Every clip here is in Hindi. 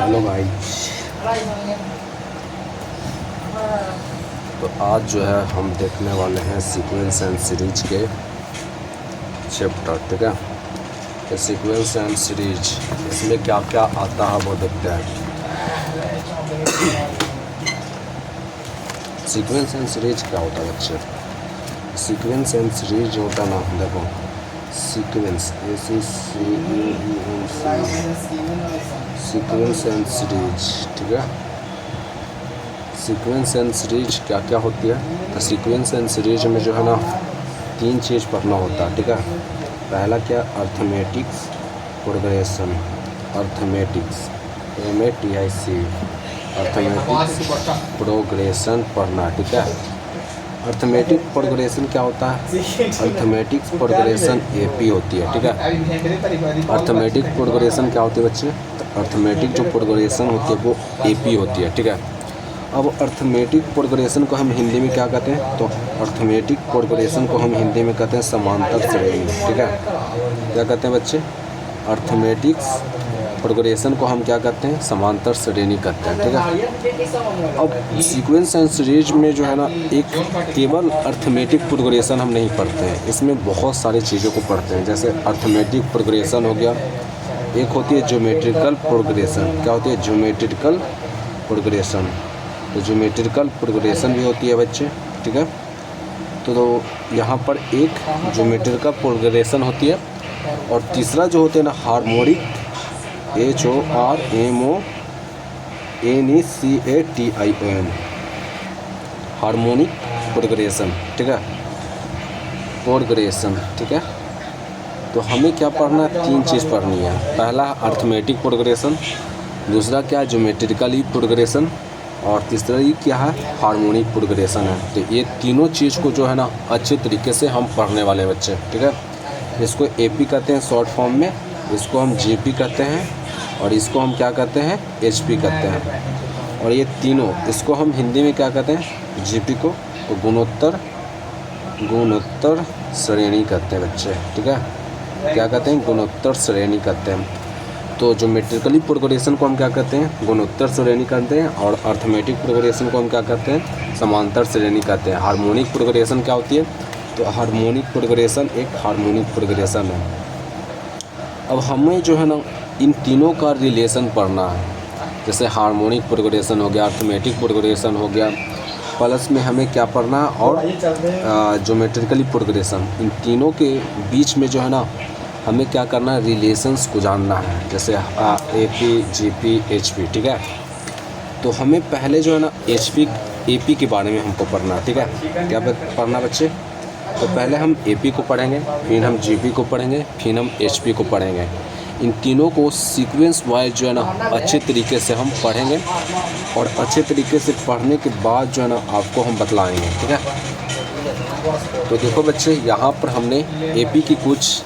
हेलो भाई। तो आज जो है हम देखने वाले हैं सीक्वेंस एंड सीरीज के चैप्टर, ठीक है। तो सीक्वेंस एंड सीरीज इसमें क्या क्या आता है वो देखते हैं। सीक्वेंस एंड सीरीज क्या होता है बच्चे? सीक्वेंस एंड सीरीज जो होता है ना, देखो सीक्वेंस सीक्वेंस एंड सीरीज, ठीक है। सीक्वेंस एंड सीरीज क्या क्या होती है? तो सीक्वेंस एंड सीरीज में जो है ना 3 चीज़ पढ़ना होता है, ठीक है। पहला क्या? Arithmetics progression, arithmetics MATIC, arithmetics progression पढ़ना, ठीक है। अर्थमेटिक प्रोग्रेशन क्या होता है? अर्थमेटिक्स प्रोग्रेशन AP होती है, ठीक है। अर्थमेटिक प्रोग्रेशन क्या होती है बच्चे? तो अर्थमेटिक जो प्रोग्रेशन होती है वो AP होती है, ठीक है। अब अर्थमेटिक प्रोग्रेशन को हम हिंदी में क्या कहते हैं? तो अर्थमेटिक प्रोग्रेशन को हम हिंदी में कहते हैं समांतर श्रेणी, ठीक है। क्या कहते हैं बच्चे? अर्थमेटिक्स प्रोग्रेशन को हम क्या कहते हैं? समांतर श्रेणी कहते हैं, ठीक है। अब सीक्वेंस एंड सीरीज में जो है ना एक केवल अर्थमेटिक प्रोग्रेशन हम नहीं पढ़ते हैं, इसमें बहुत सारी चीज़ों को पढ़ते हैं। जैसे अर्थमेटिक प्रोग्रेशन हो गया, एक होती है ज्योमेट्रिकल प्रोग्रेशन। क्या होती है? Geometrical progression. तो ज्योमेट्रिकल प्रोग्रेशन भी होती है बच्चे, ठीक है। तो यहाँ पर एक ज्योमेट्रिकल प्रोग्रेशन होती है और तीसरा जो होते हैं ना हार्मोनिक HORMONICATION, हार्मोनिक प्रोग्रेशन, ठीक है। प्रोग्रेशन, ठीक है। तो हमें क्या पढ़ना है? 3 चीज़ पढ़नी है। पहला अर्थमेटिक प्रोग्रेशन, दूसरा क्या? ज्योमेट्रिकली प्रोग्रेशन, और तीसरा ये क्या है? हार्मोनिक प्रोग्रेशन है। तो ये तीनों चीज़ को जो है ना अच्छे तरीके से हम पढ़ने वाले बच्चे, ठीक है। इसको AP कहते हैं शॉर्ट फॉर्म में, इसको हम GP कहते हैं और इसको हम क्या कहते हैं? HP कहते हैं। और ये तीनों, इसको हम हिंदी में क्या कहते हैं? GP को तो गुणोत्तर श्रेणी कहते हैं बच्चे, ठीक है। क्या कहते हैं? गुणोत्तर श्रेणी कहते हैं। तो ज्योमेट्रिकली प्रोग्रेशन को हम क्या कहते हैं? गुणोत्तर श्रेणी कहते हैं। और अर्थमेटिक प्रोग्रेशन को हम क्या कहते हैं? समांतर श्रेणी कहते हैं। हार्मोनिक प्रोग्रेशन क्या होती है? तो हार्मोनिक प्रोग्रेशन एक हार्मोनिक प्रोग्रेशन है। अब हमें जो है ना इन तीनों का रिलेशन पढ़ना है। जैसे हार्मोनिक प्रोग्रेशन हो गया, अर्थमेटिक प्रोग्रेशन हो गया, प्लस में हमें क्या पढ़ना है? और ज्योमेट्रिकली प्रोग्रेशन, इन तीनों के बीच में जो है ना हमें क्या करना है? रिलेशंस को जानना है। जैसे AP, GP, HP, ठीक है। तो हमें पहले जो है ना AP के बारे में हमको पढ़ना है, ठीक है। क्या पढ़ना बच्चे? तो पहले हम AP को पढ़ेंगे, फिर हम GP को पढ़ेंगे, फिर हम HP को पढ़ेंगे। इन तीनों को सीक्वेंस वाइज जो है ना अच्छे तरीके से हम पढ़ेंगे और अच्छे तरीके से पढ़ने के बाद जो है ना आपको हम बतलाएंगे, ठीक है। तो देखो बच्चे, यहाँ पर हमने AP की कुछ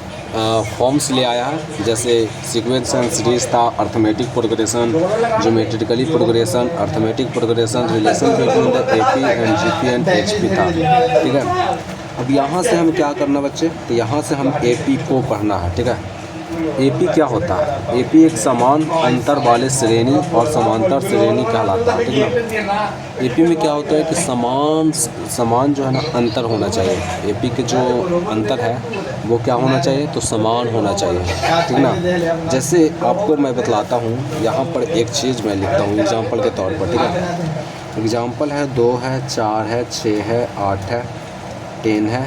फॉर्म्स ले आया है। जैसे सीक्वेंस एंड सीरीज था, arithmetic progression, geometrically progression, arithmetic progression, relation between the AP and GP and HP था, ठीक है। अब यहाँ से हम क्या करना बच्चे? तो यहाँ से हम AP को पढ़ना है, ठीक है। AP क्या होता है? AP एक समान अंतर वाले श्रेणी और समांतर श्रेणी कहलाता है, ठीक है। AP में क्या होता है कि समान जो है ना अंतर होना चाहिए। AP के जो अंतर है वो क्या होना चाहिए? तो समान होना चाहिए, ठीक ना। जैसे आपको मैं बतलाता हूँ, यहाँ पर एक चीज़ मैं लिखता हूँ एग्जाम्पल के तौर पर, ठीक है। एग्जाम्पल है 2 है, 4 है, 6 है, 8 है, 10 है,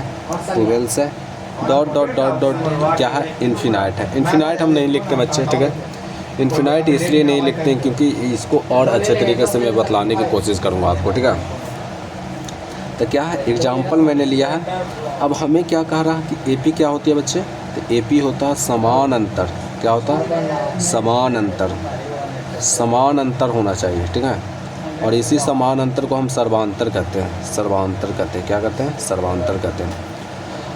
12 है, डॉट डॉट डॉट डॉट क्या है? इन्फिनाइट है। इन्फिनाइट हम नहीं लिखते बच्चे, ठीक है। इन्फिनाइट इसलिए नहीं लिखते हैं क्योंकि इसको और अच्छे तरीके से मैं बतलाने की कोशिश करूँगा आपको, ठीक है। तो क्या है? एग्जाम्पल मैंने लिया है। अब हमें क्या कह रहा है कि AP क्या होती है बच्चे? तो AP होता है समान अंतर। क्या होता है? समान अंतर। समान अंतर होना चाहिए, ठीक है। और इसी समान अंतर को हम सर्वांतर कहते हैं। सर्वांतर कहते हैं। क्या कहते हैं? सर्वांतर कहते हैं।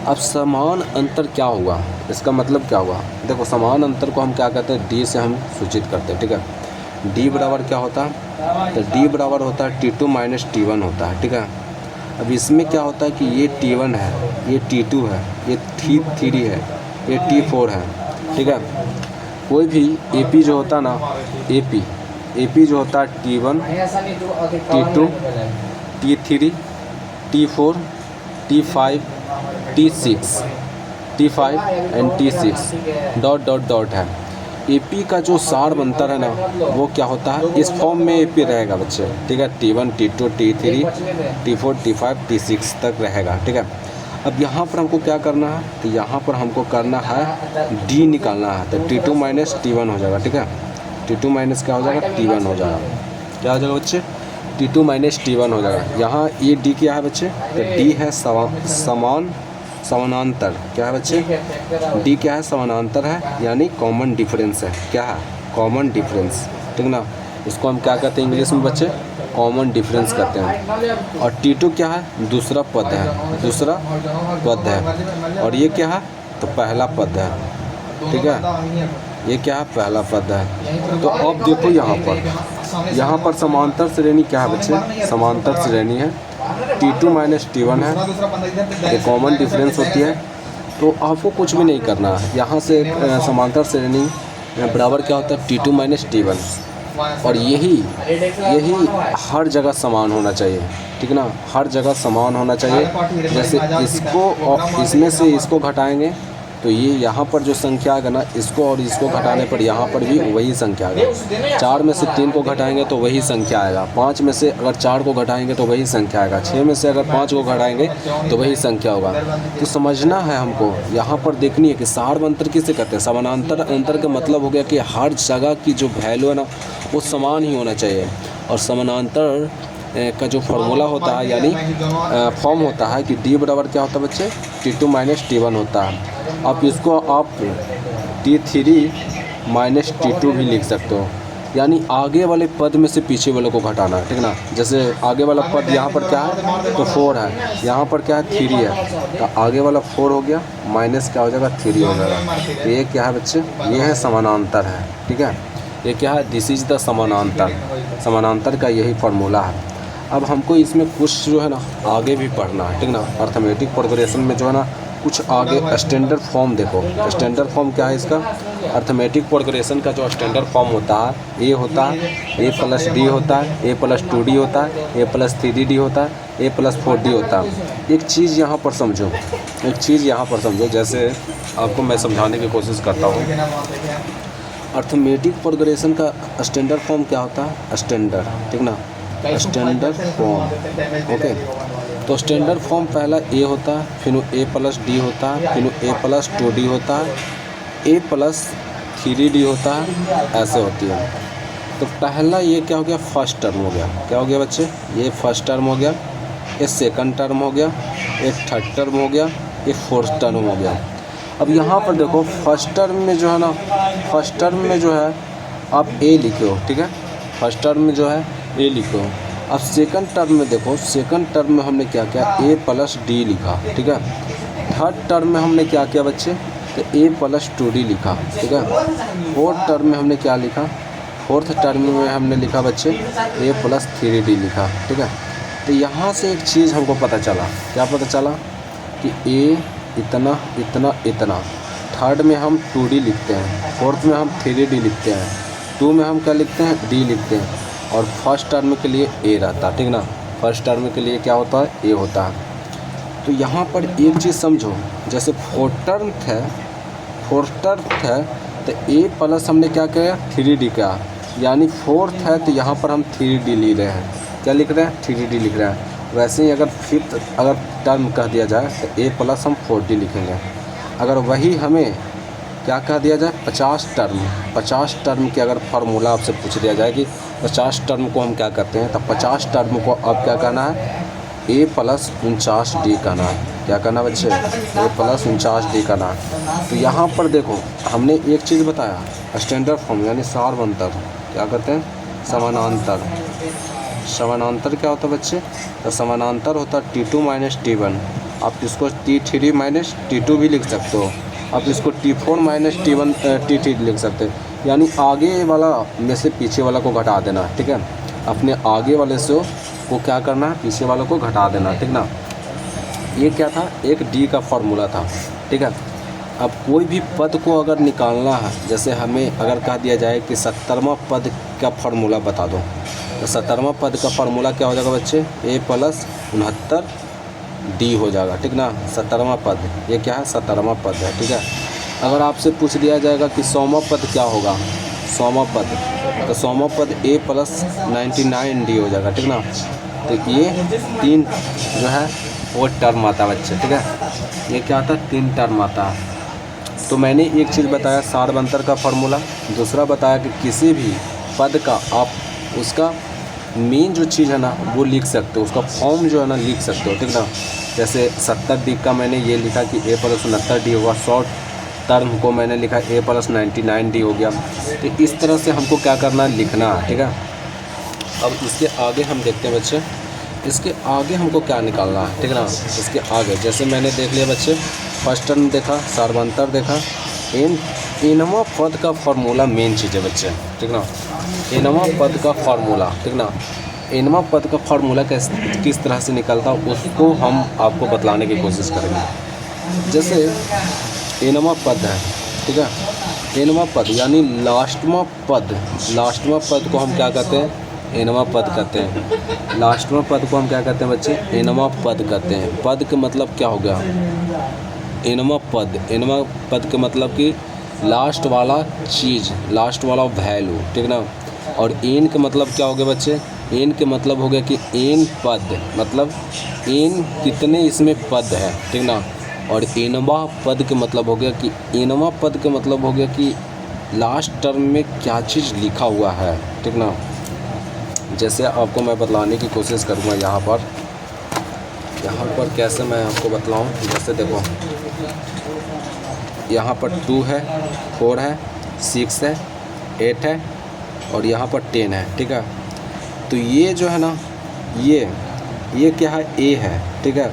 अब समान अंतर क्या हुआ? इसका मतलब क्या हुआ? देखो, समान अंतर को हम क्या कहते हैं? D से हम सूचित करते हैं, ठीक है। D बराबर क्या होता है? तो D बराबर होता है T2 माइनस T1 होता है, ठीक है। अब इसमें क्या होता है कि ये T1 है, ये T2 है, ये T3 है, ये T4 है, ठीक है। कोई भी AP जो होता है ना, AP AP जो होता है T1, T2, T3, T4, T5, T6, T5 and T6 dot dot dot है। AP का जो सार बनता है ना वो क्या होता है, इस फॉर्म में AP रहेगा बच्चे, ठीक है। T1, T2, T3, T4, T5, T6 तक रहेगा, ठीक है। अब यहाँ पर हमको क्या करना है, तो यहाँ पर हमको करना है D निकालना है, तो T2 माइनस T1 हो जाएगा, ठीक है। T2 माइनस क्या हो जाएगा, T1 हो जाएगा। क्या हो जाएगा बच्चे, T2 माइनस T1 हो जाएगा। यहाँ ये D क्या है बच्चे, तो D है समानांतर। क्या है बच्चे, D क्या है, समानांतर है, यानी कॉमन डिफरेंस है। क्या है, कॉमन डिफरेंस, ठीक ना। इसको हम क्या कहते हैं इंग्लिश में बच्चे, कॉमन डिफरेंस कहते हैं। और T2 क्या है, दूसरा पद है, दूसरा पद है। और ये क्या है, तो पहला पद है, ठीक है। ये क्या है, पहला पद है। तो अब देखो यहाँ पर समांतर श्रेणी क्या है बच्चे, समांतर श्रेणी है। T2 माइनस T1 है, ये कॉमन डिफरेंस होती है। तो आपको कुछ भी नहीं करना है, यहाँ से समांतर श्रेणी बराबर क्या होता है, T2 माइनस T1। और यही हर जगह समान होना चाहिए, ठीक ना, हर जगह समान होना चाहिए। जैसे इसको और इसमें से इसको घटाएंगे तो ये यहाँ पर जो संख्या आएगा ना, इसको और इसको घटाने पर यहाँ पर भी वही संख्या आएगा। 4 में से 3 को घटाएंगे तो वही संख्या आएगा। 5 में से अगर 4 को घटाएंगे तो वही संख्या आएगा। 6 में से अगर 5 को घटाएंगे तो वही संख्या होगा। तो समझना है हमको, यहाँ पर देखनी है कि सार अंतर किसे कहते हैं। समानांतर अंतर का मतलब हो गया कि हर जगह की जो वैल्यू है ना वो समान ही होना चाहिए। और समानांतर का जो फार्मूला होता है, यानी फॉर्म होता है कि D बराबर क्या होता है बच्चे, T2 माइनस T1 होता है। अब इसको आप T3 माइनस T2 भी लिख सकते हो, यानी आगे वाले पद में से पीछे वाले को घटाना है, ठीक ना। जैसे आगे वाला पद यहाँ पर क्या है, तो 4 है, यहाँ पर क्या है, 3 है। तो आगे वाला 4 हो गया, माइनस क्या हो जाएगा, 3 हो जाएगा। ये क्या है बच्चे, ये है समानांतर है, ठीक है। ये क्या है, दिस इज द समानांतर। समानांतर का यही फार्मूला है। अब हमको इसमें कुछ जो है ना आगे भी पढ़ना है, ठीक ना। अर्थमेटिक प्रोग्रेशन में जो है ना कुछ आगे स्टैंडर्ड फॉर्म देखो। स्टैंडर्ड फॉर्म क्या है इसका, अर्थमेटिक प्रोग्रेशन का जो स्टैंडर्ड फॉर्म होता है, ए होता है, A प्लस D होता है, A प्लस 2D होता है, A प्लस 3D होता है, A प्लस 4D होता है। एक चीज़ यहाँ पर समझो, एक चीज़ यहाँ पर समझो, जैसे आपको मैं समझाने की कोशिश करता हूँ। अर्थमेटिक प्रोग्रेशन का स्टैंडर्ड फॉर्म क्या होता है, स्टैंडर्ड, ठीक ना, स्टैंडर्ड फॉर्म, ओके। तो स्टैंडर्ड फॉर्म पहला A होता है, फिर A प्लस D होता है, फिर A प्लस 2D होता है, A प्लस 3D होता है, ऐसे होती है। तो पहला ये क्या हो गया, फर्स्ट टर्म हो गया। क्या हो गया बच्चे, ये फर्स्ट टर्म हो गया, ये सेकंड टर्म हो गया, ये थर्ड टर्म हो गया, ये फोर्थ टर्म हो गया। अब यहाँ पर देखो फर्स्ट टर्म में जो है ना, फर्स्ट टर्म में जो है आप A लिखो, ठीक है। फर्स्ट टर्म में जो है A लिखो। अब सेकंड टर्म में देखो, सेकंड टर्म में हमने क्या किया, A प्लस D लिखा, ठीक है। थर्ड टर्म में हमने क्या किया बच्चे, तो A प्लस 2D लिखा, ठीक है। फोर्थ टर्म में हमने क्या लिखा, फोर्थ टर्म में हमने लिखा बच्चे A प्लस 3D लिखा, ठीक है। तो यहाँ से एक चीज़ हमको पता चला, क्या पता चला कि A इतना इतना इतना, थर्ड में हम 2D लिखते हैं, फोर्थ में हम 3D लिखते हैं, 2 में हम क्या लिखते हैं, D लिखते हैं, और फर्स्ट टर्म के लिए A रहता है, ठीक ना। फर्स्ट टर्म के लिए क्या होता है, A होता है। तो यहाँ पर एक चीज़ समझो, जैसे फोर्थ टर्म है तो A प्लस हमने क्या किया, 3D का, यानी फोर्थ है तो यहाँ पर हम 3D लिख रहे हैं। क्या लिख रहे हैं, 3D लिख रहे हैं। वैसे ही अगर फिफ्थ अगर टर्म कह दिया जाए तो A प्लस हम 4D लिखेंगे। अगर वही हमें क्या कह दिया जाए, 50 टर्म की अगर फार्मूला आपसे पूछ दिया जाए कि 50 टर्म को हम क्या करते हैं, तो 50 टर्म को अब क्या कहना है, A प्लस 49D कहना है। क्या कहना है बच्चे, A प्लस 49D कहना है। तो यहाँ पर देखो हमने एक चीज़ बताया, स्टैंडर्ड फॉर्म यानी सार्वंतर, क्या कहते हैं, समानांतर। समानांतर क्या होता है बच्चे, तो समानांतर होता है T2 माइनस T1। आप इसको T3 माइनस T2 भी लिख सकते हो, आप इसको T4 माइनस T3 लिख सकते हैं, यानी आगे वाला में से पीछे वाला को घटा देना, ठीक है। अपने आगे वाले से को क्या करना है, पीछे वालों को घटा देना, ठीक ना। ये क्या था, एक D का फार्मूला था, ठीक है। अब कोई भी पद को अगर निकालना है, जैसे हमें अगर कह दिया जाए कि 70वां पद का फार्मूला बता दो, तो 70वां पद का फार्मूला क्या हो जाएगा बच्चे, a + 69 d हो जाएगा, ठीक ना। 70वां पद, ये क्या है, 70वां पद है, ठीक है। अगर आपसे पूछ दिया जाएगा कि 100वां पद क्या होगा, 100वां पद, तो 100वां पद a + 99 d हो जाएगा, ठीक ना। तो ये 3 जो है वो टर्म आता है बच्चे, ठीक है। ये क्या आता है, 3 टर्म आता है। तो मैंने एक चीज़ बताया सारवंतर का फार्मूला, दूसरा बताया कि किसी भी पद का आप उसका मेन जो चीज़ है ना वो लिख सकते हो, उसका फॉर्म जो है ना लिख सकते हो, ठीक ना। जैसे 70D का मैंने ये लिखा कि a + 69d होगा, शॉर्ट टर्म को मैंने लिखा a + 99d हो गया। तो इस तरह से हमको क्या करना है, लिखना है, ठीक है। अब इसके आगे हम देखते हैं बच्चे, इसके आगे हमको क्या निकालना है, ठीक ना। इसके आगे जैसे मैंने देख लिया बच्चे, फर्स्ट टर्म देखा, सारवंतर देखा, एनवां पद का फार्मूला मेन चीज़ है बच्चे, ठीक ना। एनवां पद का फार्मूला, ठीक ना। एनवां पद का फार्मूला किस तरह से निकलता है उसको हम आपको बतलाने की कोशिश करेंगे। जैसे एनवां पद है, ठीक है, एनवां पद यानी लास्टवां पद को हम क्या कहते हैं, एनवां पद कहते हैं। लास्टवां पद को हम क्या कहते हैं बच्चे, एनवां पद कहते हैं। पद का मतलब क्या हो गया, एनवां पद का मतलब कि लास्ट वाला चीज़, लास्ट वाला वैल्यू, ठीक ना। और एन का मतलब क्या हो गया बच्चे, एन के मतलब हो गया कि एन पद, मतलब एन कितने इसमें पद है, ठीक ना। और एनवां पद के मतलब हो गया कि एनवां पद का मतलब हो गया कि लास्ट टर्म में क्या चीज़ लिखा हुआ है, ठीक ना। जैसे आपको मैं बतलाने की कोशिश करूँगा यहाँ पर कैसे मैं आपको बतलाऊँ। जैसे देखो यहाँ पर 2 है, 4 है, 6 है, 8 है और यहाँ पर 10 है, ठीक है। तो ये जो है ना, ये क्या है, a है, ठीक है।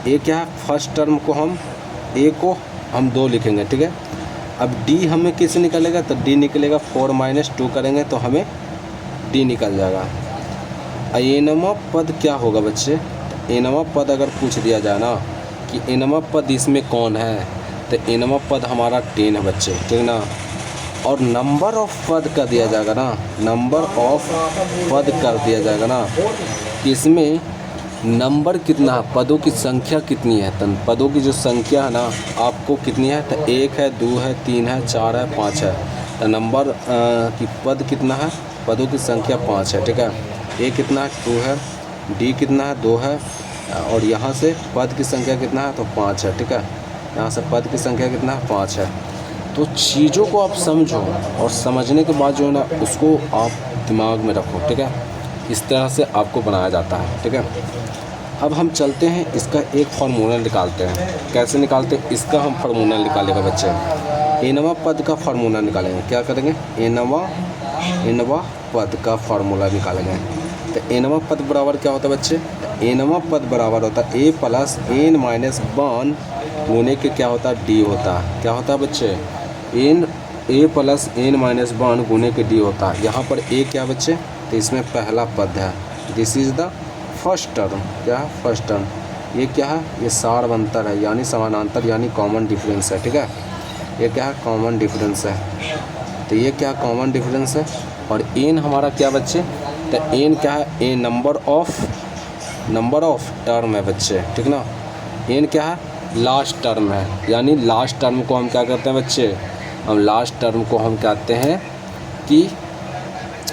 a क्या है, फर्स्ट टर्म को हम a को हम 2 लिखेंगे, ठीक है। अब d हमें किससे निकलेगा, तो d निकलेगा 4 - 2 करेंगे तो हमें d निकल जाएगा। एनवां पद क्या होगा बच्चे, एनवां पद अगर पूछ दिया जाए ना कि एनवां पद इसमें कौन है, तो एनवां पद हमारा 10 है बच्चे, ठीक ना। और नंबर ऑफ पद कर दिया जाएगा ना, नंबर ऑफ पद कर दिया जाएगा ना कि इसमें नंबर कितना है, पदों की संख्या कितनी है। तो पदों की जो संख्या है ना आपको कितनी है, तो 1 है, 2 है, 3 है, 4 है, 5 है। तो नंबर की पद कितना है, पदों की संख्या 5 है, ठीक है। a कितना है, 2 है, d कितना है, 2 है, और यहाँ से पद की संख्या कितना है, तो 5 है, ठीक है। यहाँ से पद की संख्या कितना है, 5 है। तो चीज़ों को आप समझो और समझने के बाद जो है ना उसको आप दिमाग में रखो, ठीक है। इस तरह से आपको बनाया जाता है, ठीक है। अब हम चलते हैं, इसका एक फार्मूला निकालते हैं। कैसे निकालते हैं, इसका हम फार्मूला निकालेंगे बच्चे। एनवां पद का फार्मूला निकालेंगे, क्या करेंगे, एनवां पद का फार्मूला निकालेंगे। तो एनवां पद बराबर क्या होता है बच्चे, एनवां पद बराबर होता है a + n - 1 गुने के क्या होता है, d होता है। क्या होता है बच्चे, a + n - 1 गुने के d होता है। यहाँ पर a क्या बच्चे, तो इसमें पहला पद है, this is the first term. क्या है, फर्स्ट टर्म। ये क्या है, ये सारवंतर है यानी समानांतर यानी कॉमन डिफरेंस है, ठीक है। ये क्या है, कॉमन डिफरेंस है। तो ये क्या कॉमन डिफरेंस है। और n हमारा क्या बच्चे, तो n क्या है, a नंबर ऑफ टर्म है बच्चे, ठीक ना। n क्या है, लास्ट टर्म है, यानी लास्ट टर्म को हम क्या करते हैं बच्चे, हम लास्ट टर्म को हम कहते हैं कि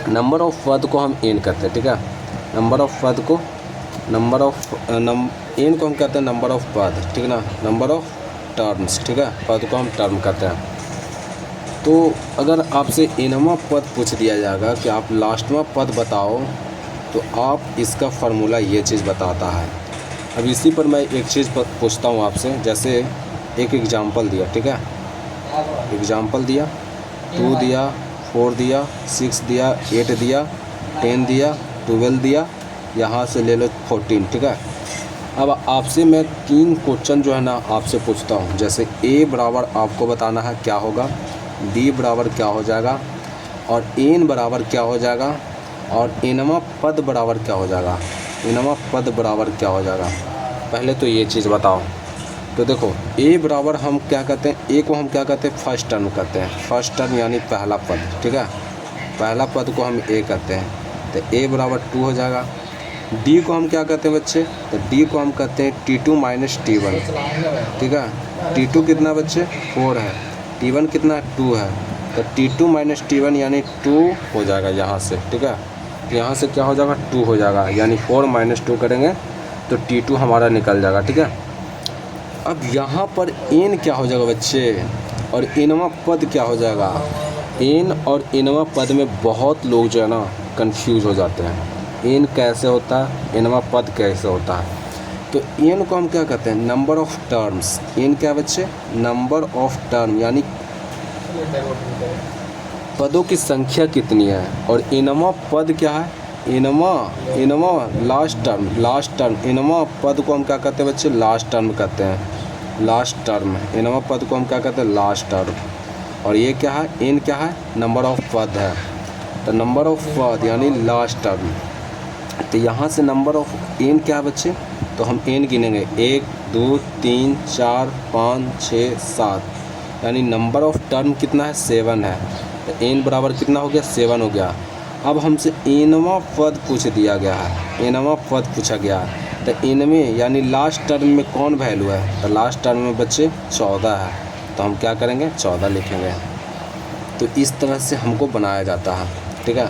नंबर ऑफ पद को हम n कहते हैं, ठीक है। नंबर ऑफ पद को n को हम कहते हैं नंबर ऑफ पद, ठीक ना, नंबर ऑफ टर्म्स, ठीक है। पद को हम टर्म कहते हैं। तो अगर आपसे एनवां पद पूछ दिया जाएगा कि आप लास्टवां पद बताओ, तो आप इसका फार्मूला ये चीज़ बताता है। अब इसी पर मैं एक चीज़ पूछता हूँ आपसे, जैसे एक एग्जांपल दिया, ठीक है, एग्जांपल दिया, 2 दिया, 4 दिया, 6 दिया, 8 दिया, 10 दिया, 12 दिया, यहाँ से ले लो 14, ठीक है। अब आपसे मैं 3 क्वेश्चन जो है ना आपसे पूछता हूँ। जैसे a बराबर आपको बताना है क्या होगा, d बराबर क्या हो जाएगा, और n बराबर क्या हो जाएगा, और एनवां पद बराबर क्या हो जाएगा, एनवां पद बराबर क्या हो जाएगा। पहले तो ये चीज़ बताओ, तो देखो ए बराबर हम क्या कहते हैं, ए को हम क्या कहते हैं, फर्स्ट टर्म कहते हैं। फर्स्ट टर्म यानी पहला पद, ठीक है, पहला पद को हम ए कहते हैं। तो ए बराबर 2 हो जाएगा। डी को हम क्या कहते हैं बच्चे, तो डी को हम कहते हैं T2 माइनस T1, ठीक है। T2 कितना बच्चे 4 है, T1 कितना 2 है, तो T2 माइनस T1 यानी 2 हो जाएगा यहाँ से, ठीक है। यहाँ से क्या हो जाएगा 2 हो जाएगा, यानी 4 माइनस 2 करेंगे तो T2 हमारा निकल जाएगा, ठीक है। अब यहाँ पर n क्या हो जाएगा बच्चे, और nवां पद क्या हो जाएगा। n और nवां पद में बहुत लोग जो है ना कंफ्यूज हो जाते हैं। n कैसे होता है, nवां पद कैसे होता है। तो n को हम क्या कहते हैं, नंबर ऑफ टर्म्स। n क्या बच्चे, नंबर ऑफ टर्म, यानी पदों की संख्या कितनी है। और nवां पद क्या है, nवां लास्ट टर्म, nवां पद को हम क्या कहते हैं बच्चे, लास्ट टर्म कहते हैं। लास्ट टर्म, nवां पद को हम क्या कहते हैं, लास्ट टर्म। और ये क्या है, n क्या है, नंबर ऑफ पद है। तो नंबर ऑफ पद यानी लास्ट टर्म। तो यहाँ से नंबर ऑफ n क्या है बच्चे, तो हम n गिनेंगे 1 2 3 4 5 6 7, यानी नंबर ऑफ टर्म कितना है, 7 है। तो n बराबर कितना हो गया, 7 हो गया। अब हमसे nवां पद पूछ दिया गया है, nवां पद पूछा गया है। तो n में यानी लास्ट टर्म में कौन वैल्यू है, तो लास्ट टर्म में बच्चे 14 है। तो हम क्या करेंगे, 14 लिखेंगे। तो इस तरह से हमको बनाया जाता है, ठीक है।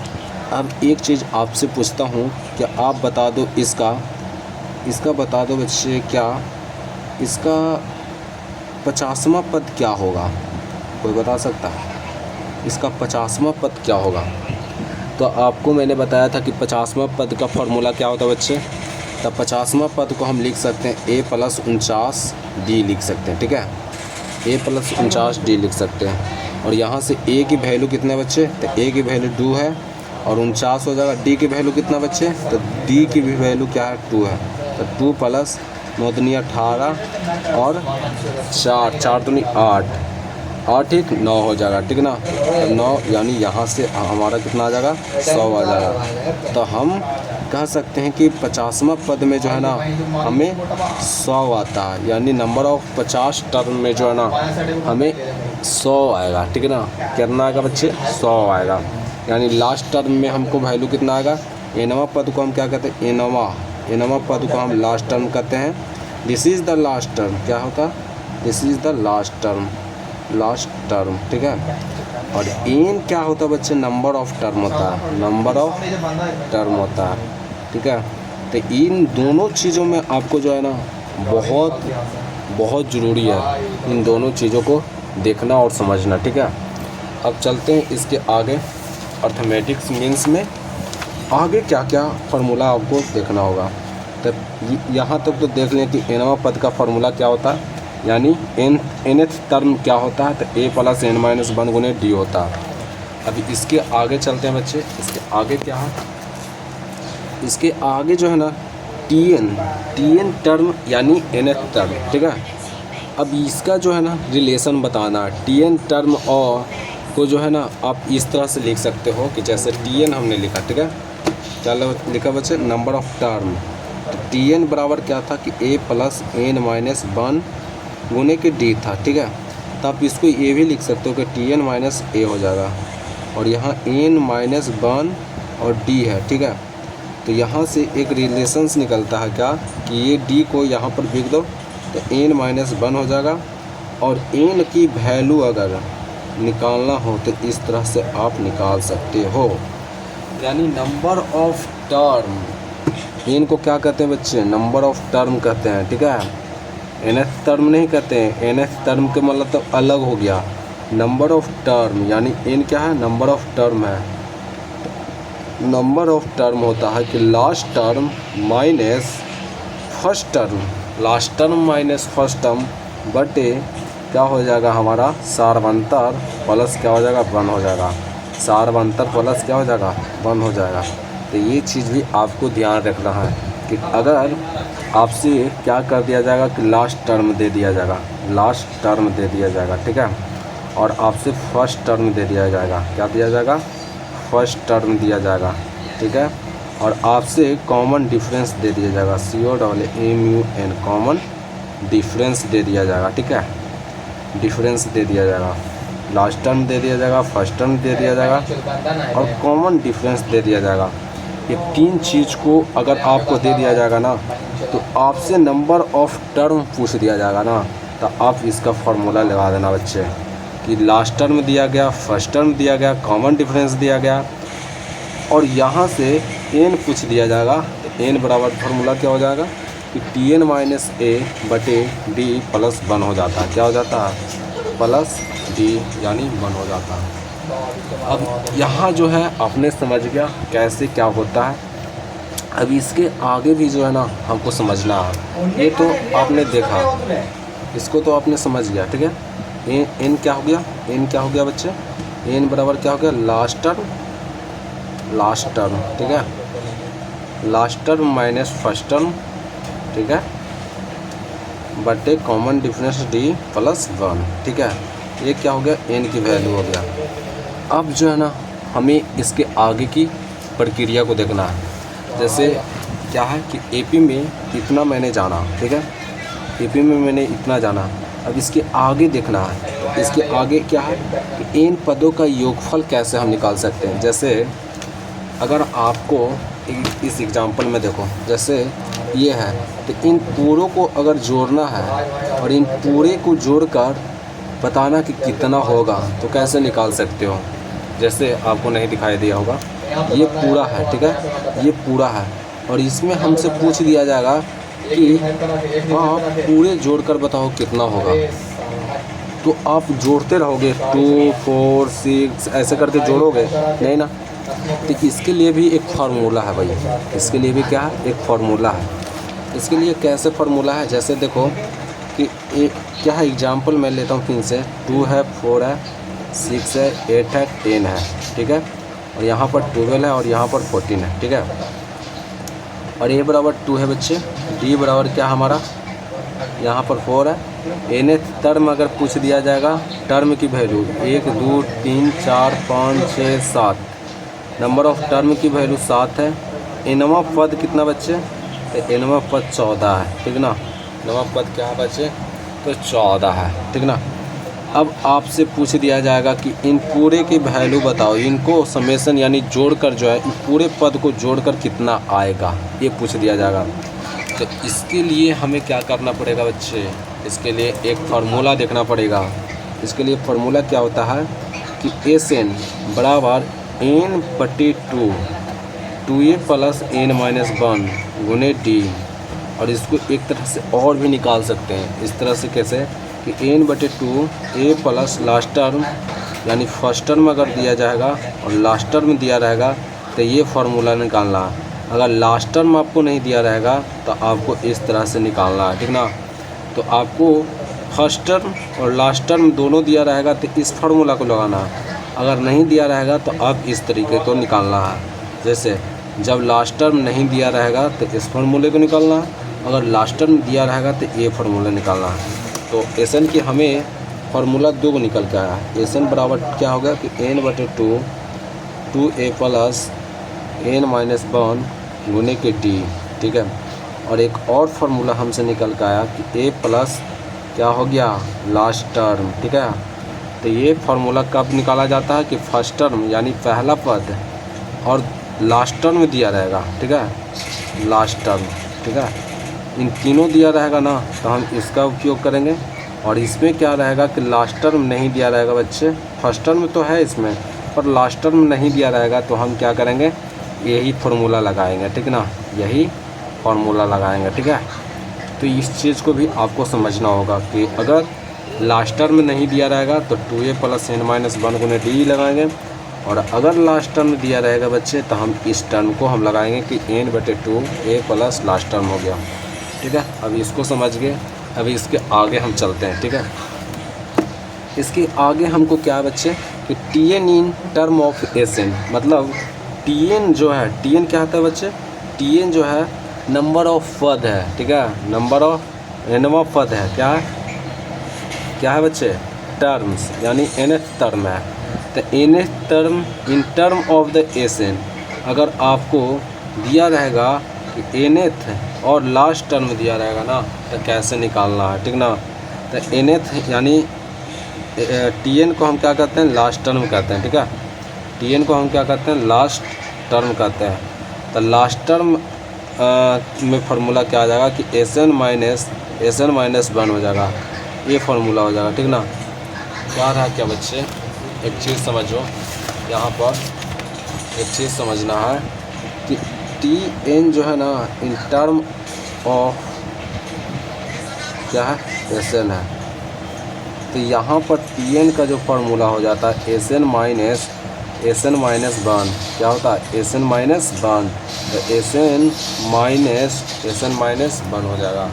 अब एक चीज़ आपसे पूछता हूँ कि आप बता दो इसका बता दो बच्चे, क्या इसका 50वां पद क्या होगा, कोई बता सकता है इसका 50वां पद क्या होगा। तो आपको मैंने बताया था कि 50वां पद का फॉर्मूला क्या होता है बच्चे। तो 50वां पद को हम लिख सकते हैं a + 49d लिख सकते हैं, ठीक है। a + 49d लिख सकते हैं। और यहाँ से a की वैल्यू कितना बच्चे, तो a की वैल्यू 2 है और 49 हो जाएगा। d की वैल्यू कितना बच्चे, तो d की भी वैल्यू क्या है, 2 है। तो 2 + 9 दूनी 18 और 4 दूनी 8, और ठीक 9 हो जाएगा, ठीक ना। तो 9 यानी यहाँ से हमारा कितना आ जाएगा, 100 आ जाएगा। तो हम कह सकते हैं कि 50वां पद में जो है ना हमें 100 आता है, यानी नंबर ऑफ 50 टर्म में जो है ना हमें 100 आएगा, ठीक है ना। कितना आएगा बच्चे, 100 आएगा। यानी लास्ट टर्म में हमको वैल्यू कितना आएगा। nवां पद को हम क्या कहते हैं, nवां पद को हम लास्ट टर्म कहते हैं। This is the last term, क्या होता है, this is the last term, ठीक है। और n क्या होता है बच्चे, नंबर ऑफ टर्म होता है, नंबर ऑफ टर्म होता है, ठीक है। तो इन दोनों चीज़ों में आपको जो है ना बहुत ज़रूरी है इन दोनों चीज़ों को देखना और समझना, ठीक है। अब चलते हैं इसके आगे, अर्थमेटिक्स मीन्स में आगे क्या क्या फार्मूला आपको देखना होगा। तो यहाँ तक तो देख लें कि nवां पद का फार्मूला क्या होता है, यानी nth टर्म क्या होता है, तो a + n - 1 गुने d होता है। अभी इसके आगे चलते हैं बच्चे, इसके आगे क्या है, इसके आगे जो है ना tn टर्म यानी nth टर्म, ठीक है। अब इसका जो है ना रिलेशन बताना है, tn टर्म और को जो है ना आप इस तरह से लिख सकते हो कि जैसे tn हमने लिखा, ठीक है। क्या लिखा बच्चे, नंबर ऑफ टर्म। तो tn बराबर क्या था कि a + n - 1 गुने के d था, ठीक है। तो आप इसको ये भी लिख सकते हो कि tn - a हो जाएगा। और यहाँ n - 1 और d है, ठीक है। तो यहाँ से एक रिलेशंस निकलता है क्या कि ये d को यहाँ पर लिख दो तो n - 1 हो जाएगा। और n की वैल्यू अगर निकालना हो तो इस तरह से आप निकाल सकते हो, यानी नंबर ऑफ टर्म। n को क्या कहते हैं बच्चे, नंबर ऑफ टर्म कहते हैं, ठीक है। nth टर्म नहीं कहते हैं, nth टर्म के मतलब तो अलग हो गया। नंबर ऑफ टर्म यानी n क्या है, नंबर ऑफ टर्म है। नंबर ऑफ टर्म होता है कि last term minus first term, last term minus first term बटे क्या हो जाएगा हमारा सार्वंतर प्लस क्या हो जाएगा 1 हो जाएगा, सार्वंतर प्लस क्या हो जाएगा 1 हो जाएगा। तो ये चीज़ भी आपको ध्यान रखना है कि अगर आपसे क्या कर दिया जाएगा कि लास्ट टर्म दे दिया जाएगा, लास्ट टर्म दे दिया जाएगा, ठीक है। और आपसे फर्स्ट टर्म दे दिया जाएगा, क्या दिया जाएगा, फर्स्ट टर्म दिया जाएगा, ठीक है। और आपसे कॉमन डिफरेंस दे दिया जाएगा, COMMUN कॉमन डिफरेंस दे दिया जाएगा, ठीक है, डिफरेंस दे दिया जाएगा, लास्ट टर्म दे दिया जाएगा, फर्स्ट टर्म दे दिया जाएगा और कॉमन डिफरेंस दे दिया जाएगा। ये तीन चीज़ को अगर आपको दे दिया जाएगा ना, तो आपसे नंबर ऑफ टर्म पूछ दिया जाएगा ना, तो आप इसका फार्मूला लगा देना बच्चे कि लास्ट टर्म दिया गया, फर्स्ट टर्म दिया गया, कॉमन डिफरेंस दिया गया और यहाँ से n पूछ दिया जाएगा, तो n बराबर फार्मूला क्या हो जाएगा कि Tn माइनस ए बटे डी प्लस 1 हो जाता है। क्या हो जाता है? प्लस डी, यानी 1 हो जाता है। अब यहाँ जो है आपने समझ गया कैसे क्या होता है। अब इसके आगे भी जो है ना हमको समझना है। ये तो आपने देखा, इसको तो आपने समझ गया, ठीक है। एन क्या हो गया? एन क्या हो गया बच्चे? एन बराबर क्या हो गया? लास्ट टर्म, ठीक है, last term minus first term, ठीक है, बटे कॉमन डिफरेंस डी प्लस 1, ठीक है। ये क्या हो गया? एन की वैल्यू हो गया। अब जो है ना हमें इसके आगे की प्रक्रिया को देखना है। जैसे क्या है कि एपी में इतना मैंने जाना, ठीक है, एपी में मैंने इतना जाना। अब इसके आगे देखना है। इसके आगे क्या है कि इन पदों का योगफल कैसे हम निकाल सकते हैं। जैसे अगर आपको इस एग्जांपल में देखो, जैसे ये है तो इन पूरों को अगर जोड़ना है और इन पूरे को जोड़कर बताना कि कितना होगा, तो कैसे निकाल सकते हो। जैसे आपको नहीं दिखाई दिया होगा, ये पूरा है, ठीक है, ये पूरा है और इसमें हमसे पूछ दिया जाएगा कि आप पूरे जोड़कर बताओ कितना होगा। तो आप जोड़ते रहोगे, 2 4 6 ऐसे करके जोड़ोगे नहीं ना। तो इसके लिए भी एक फार्मूला है भाई, इसके लिए भी क्या है? एक फार्मूला है। इसके लिए कैसे फार्मूला है? जैसे देखो कि एक क्या है, एग्जांपल मैं लेता हूँ फिर से। 2 है, 4 है, 6 है, 8 है, 10 है, ठीक है, और यहाँ पर 12 है और यहाँ पर 14 है, ठीक है, और ए बराबर 2 है बच्चे। डी बराबर क्या हमारा? यहाँ पर 4 है। nth टर्म अगर पूछ दिया जाएगा, टर्म की वैल्यू 1 2 3 4 5 6 7, नंबर ऑफ टर्म की वैल्यू 7 है। nवां पद कितना बच्चे? तो nवां पद 14 है, ठीक ना। नवां पद क्या है बच्चे? तो 14 है, ठीक ना। अब आपसे पूछ दिया जाएगा कि इन पूरे की वैल्यू बताओ, इनको समेसन यानी जोड़कर जो है इन पूरे पद को जोड़कर कितना आएगा, ये पूछ दिया जाएगा। तो इसके लिए हमें क्या करना पड़ेगा बच्चे? इसके लिए एक फार्मूला देखना पड़ेगा। इसके लिए फार्मूला क्या होता है कि एस एन बराबर एन बटे 2a प्लस एन माइनस 1 गुने डी। और इसको एक तरह से और भी निकाल सकते हैं। इस तरह से कैसे कि एन बटे 2a प्लस लास्ट टर्म यानी फर्स्ट टर्म अगर दिया जाएगा और लास्ट टर्म दिया रहेगा तो ये फार्मूला निकालना। अगर लास्ट टर्म आपको नहीं दिया रहेगा तो आपको इस तरह से निकालना है, ठीक ना। तो आपको फर्स्ट टर्म और लास्ट टर्म दोनों दिया रहेगा तो इस फार्मूला को लगाना है। अगर नहीं दिया रहेगा तो आप इस तरीके को निकालना है। जैसे जब लास्ट टर्म नहीं दिया रहेगा तो इस फार्मूले को निकालना है, अगर लास्ट टर्म दिया रहेगा तो ये फार्मूला निकालना है। तो एस एन की हमें फार्मूला 2 को निकल के आया है। एस एन बराबर क्या होगा कि एन बटे 2a प्लस एन माइनस 1 गुने के डी, ठीक है। और एक और फार्मूला हमसे निकल के आया कि ए प्लस क्या हो गया? लास्ट टर्म, ठीक है। तो ये फार्मूला कब निकाला जाता है कि फर्स्ट टर्म यानी पहला पद और लास्ट टर्म दिया रहेगा, ठीक है, लास्ट टर्म, ठीक है, इन तीनों दिया रहेगा ना तो हम इसका उपयोग करेंगे। और इसमें क्या रहेगा कि लास्ट टर्म नहीं दिया रहेगा बच्चे, फर्स्ट टर्म तो है इसमें पर लास्ट टर्म नहीं दिया रहेगा तो हम क्या करेंगे? यही फार्मूला लगाएंगे, ठीक ना, यही फार्मूला लगाएंगे, ठीक है। तो इस चीज़ को भी आपको समझना होगा कि अगर लास्ट टर्म नहीं दिया रहेगा तो 2a प्लस एन माइनस 1 गुने डी लगाएंगे, और अगर लास्ट टर्म दिया रहेगा बच्चे तो हम इस टर्म को हम लगाएंगे कि एन बटे 2a प्लस लास्ट टर्म हो गया, ठीक है। अभी इसको समझ गए, अभी इसके आगे हम चलते हैं, ठीक है। इसके आगे हमको क्या है बच्चे कि T N in term of S N, मतलब टी एन जो है, टी एन क्या होता है बच्चे? टी एन जो है नंबर ऑफ पद है, ठीक है, नंबर ऑफ एनवा पद है, क्या है बच्चे? टर्म्स, यानी nth टर्म है। तो nth term in term of the S N, अगर आपको दिया रहेगा कि nth और लास्ट टर्म दिया रहेगा ना तो कैसे निकालना है, ठीक ना। तो nth यानी Tn को हम क्या कहते हैं, लास्ट टर्म कहते हैं, ठीक है। Tn को हम क्या कहते हैं, लास्ट टर्म कहते हैं। तो लास्ट टर्म में फार्मूला क्या आ जाएगा कि Sn माइनस 1 हो जाएगा, ये फार्मूला हो जाएगा, ठीक ना। क्या रहा क्या बच्चे, एक चीज़ समझो, यहाँ पर एक चीज़ समझना है कि Tn जो है ना इन टर्म ऑफ क्या है, Sn है। तो यहाँ पर Tn का जो फार्मूला हो जाता है Sn माइनस 1, क्या होता है, Sn माइनस 1, तो Sn माइनस 1 हो जाएगा।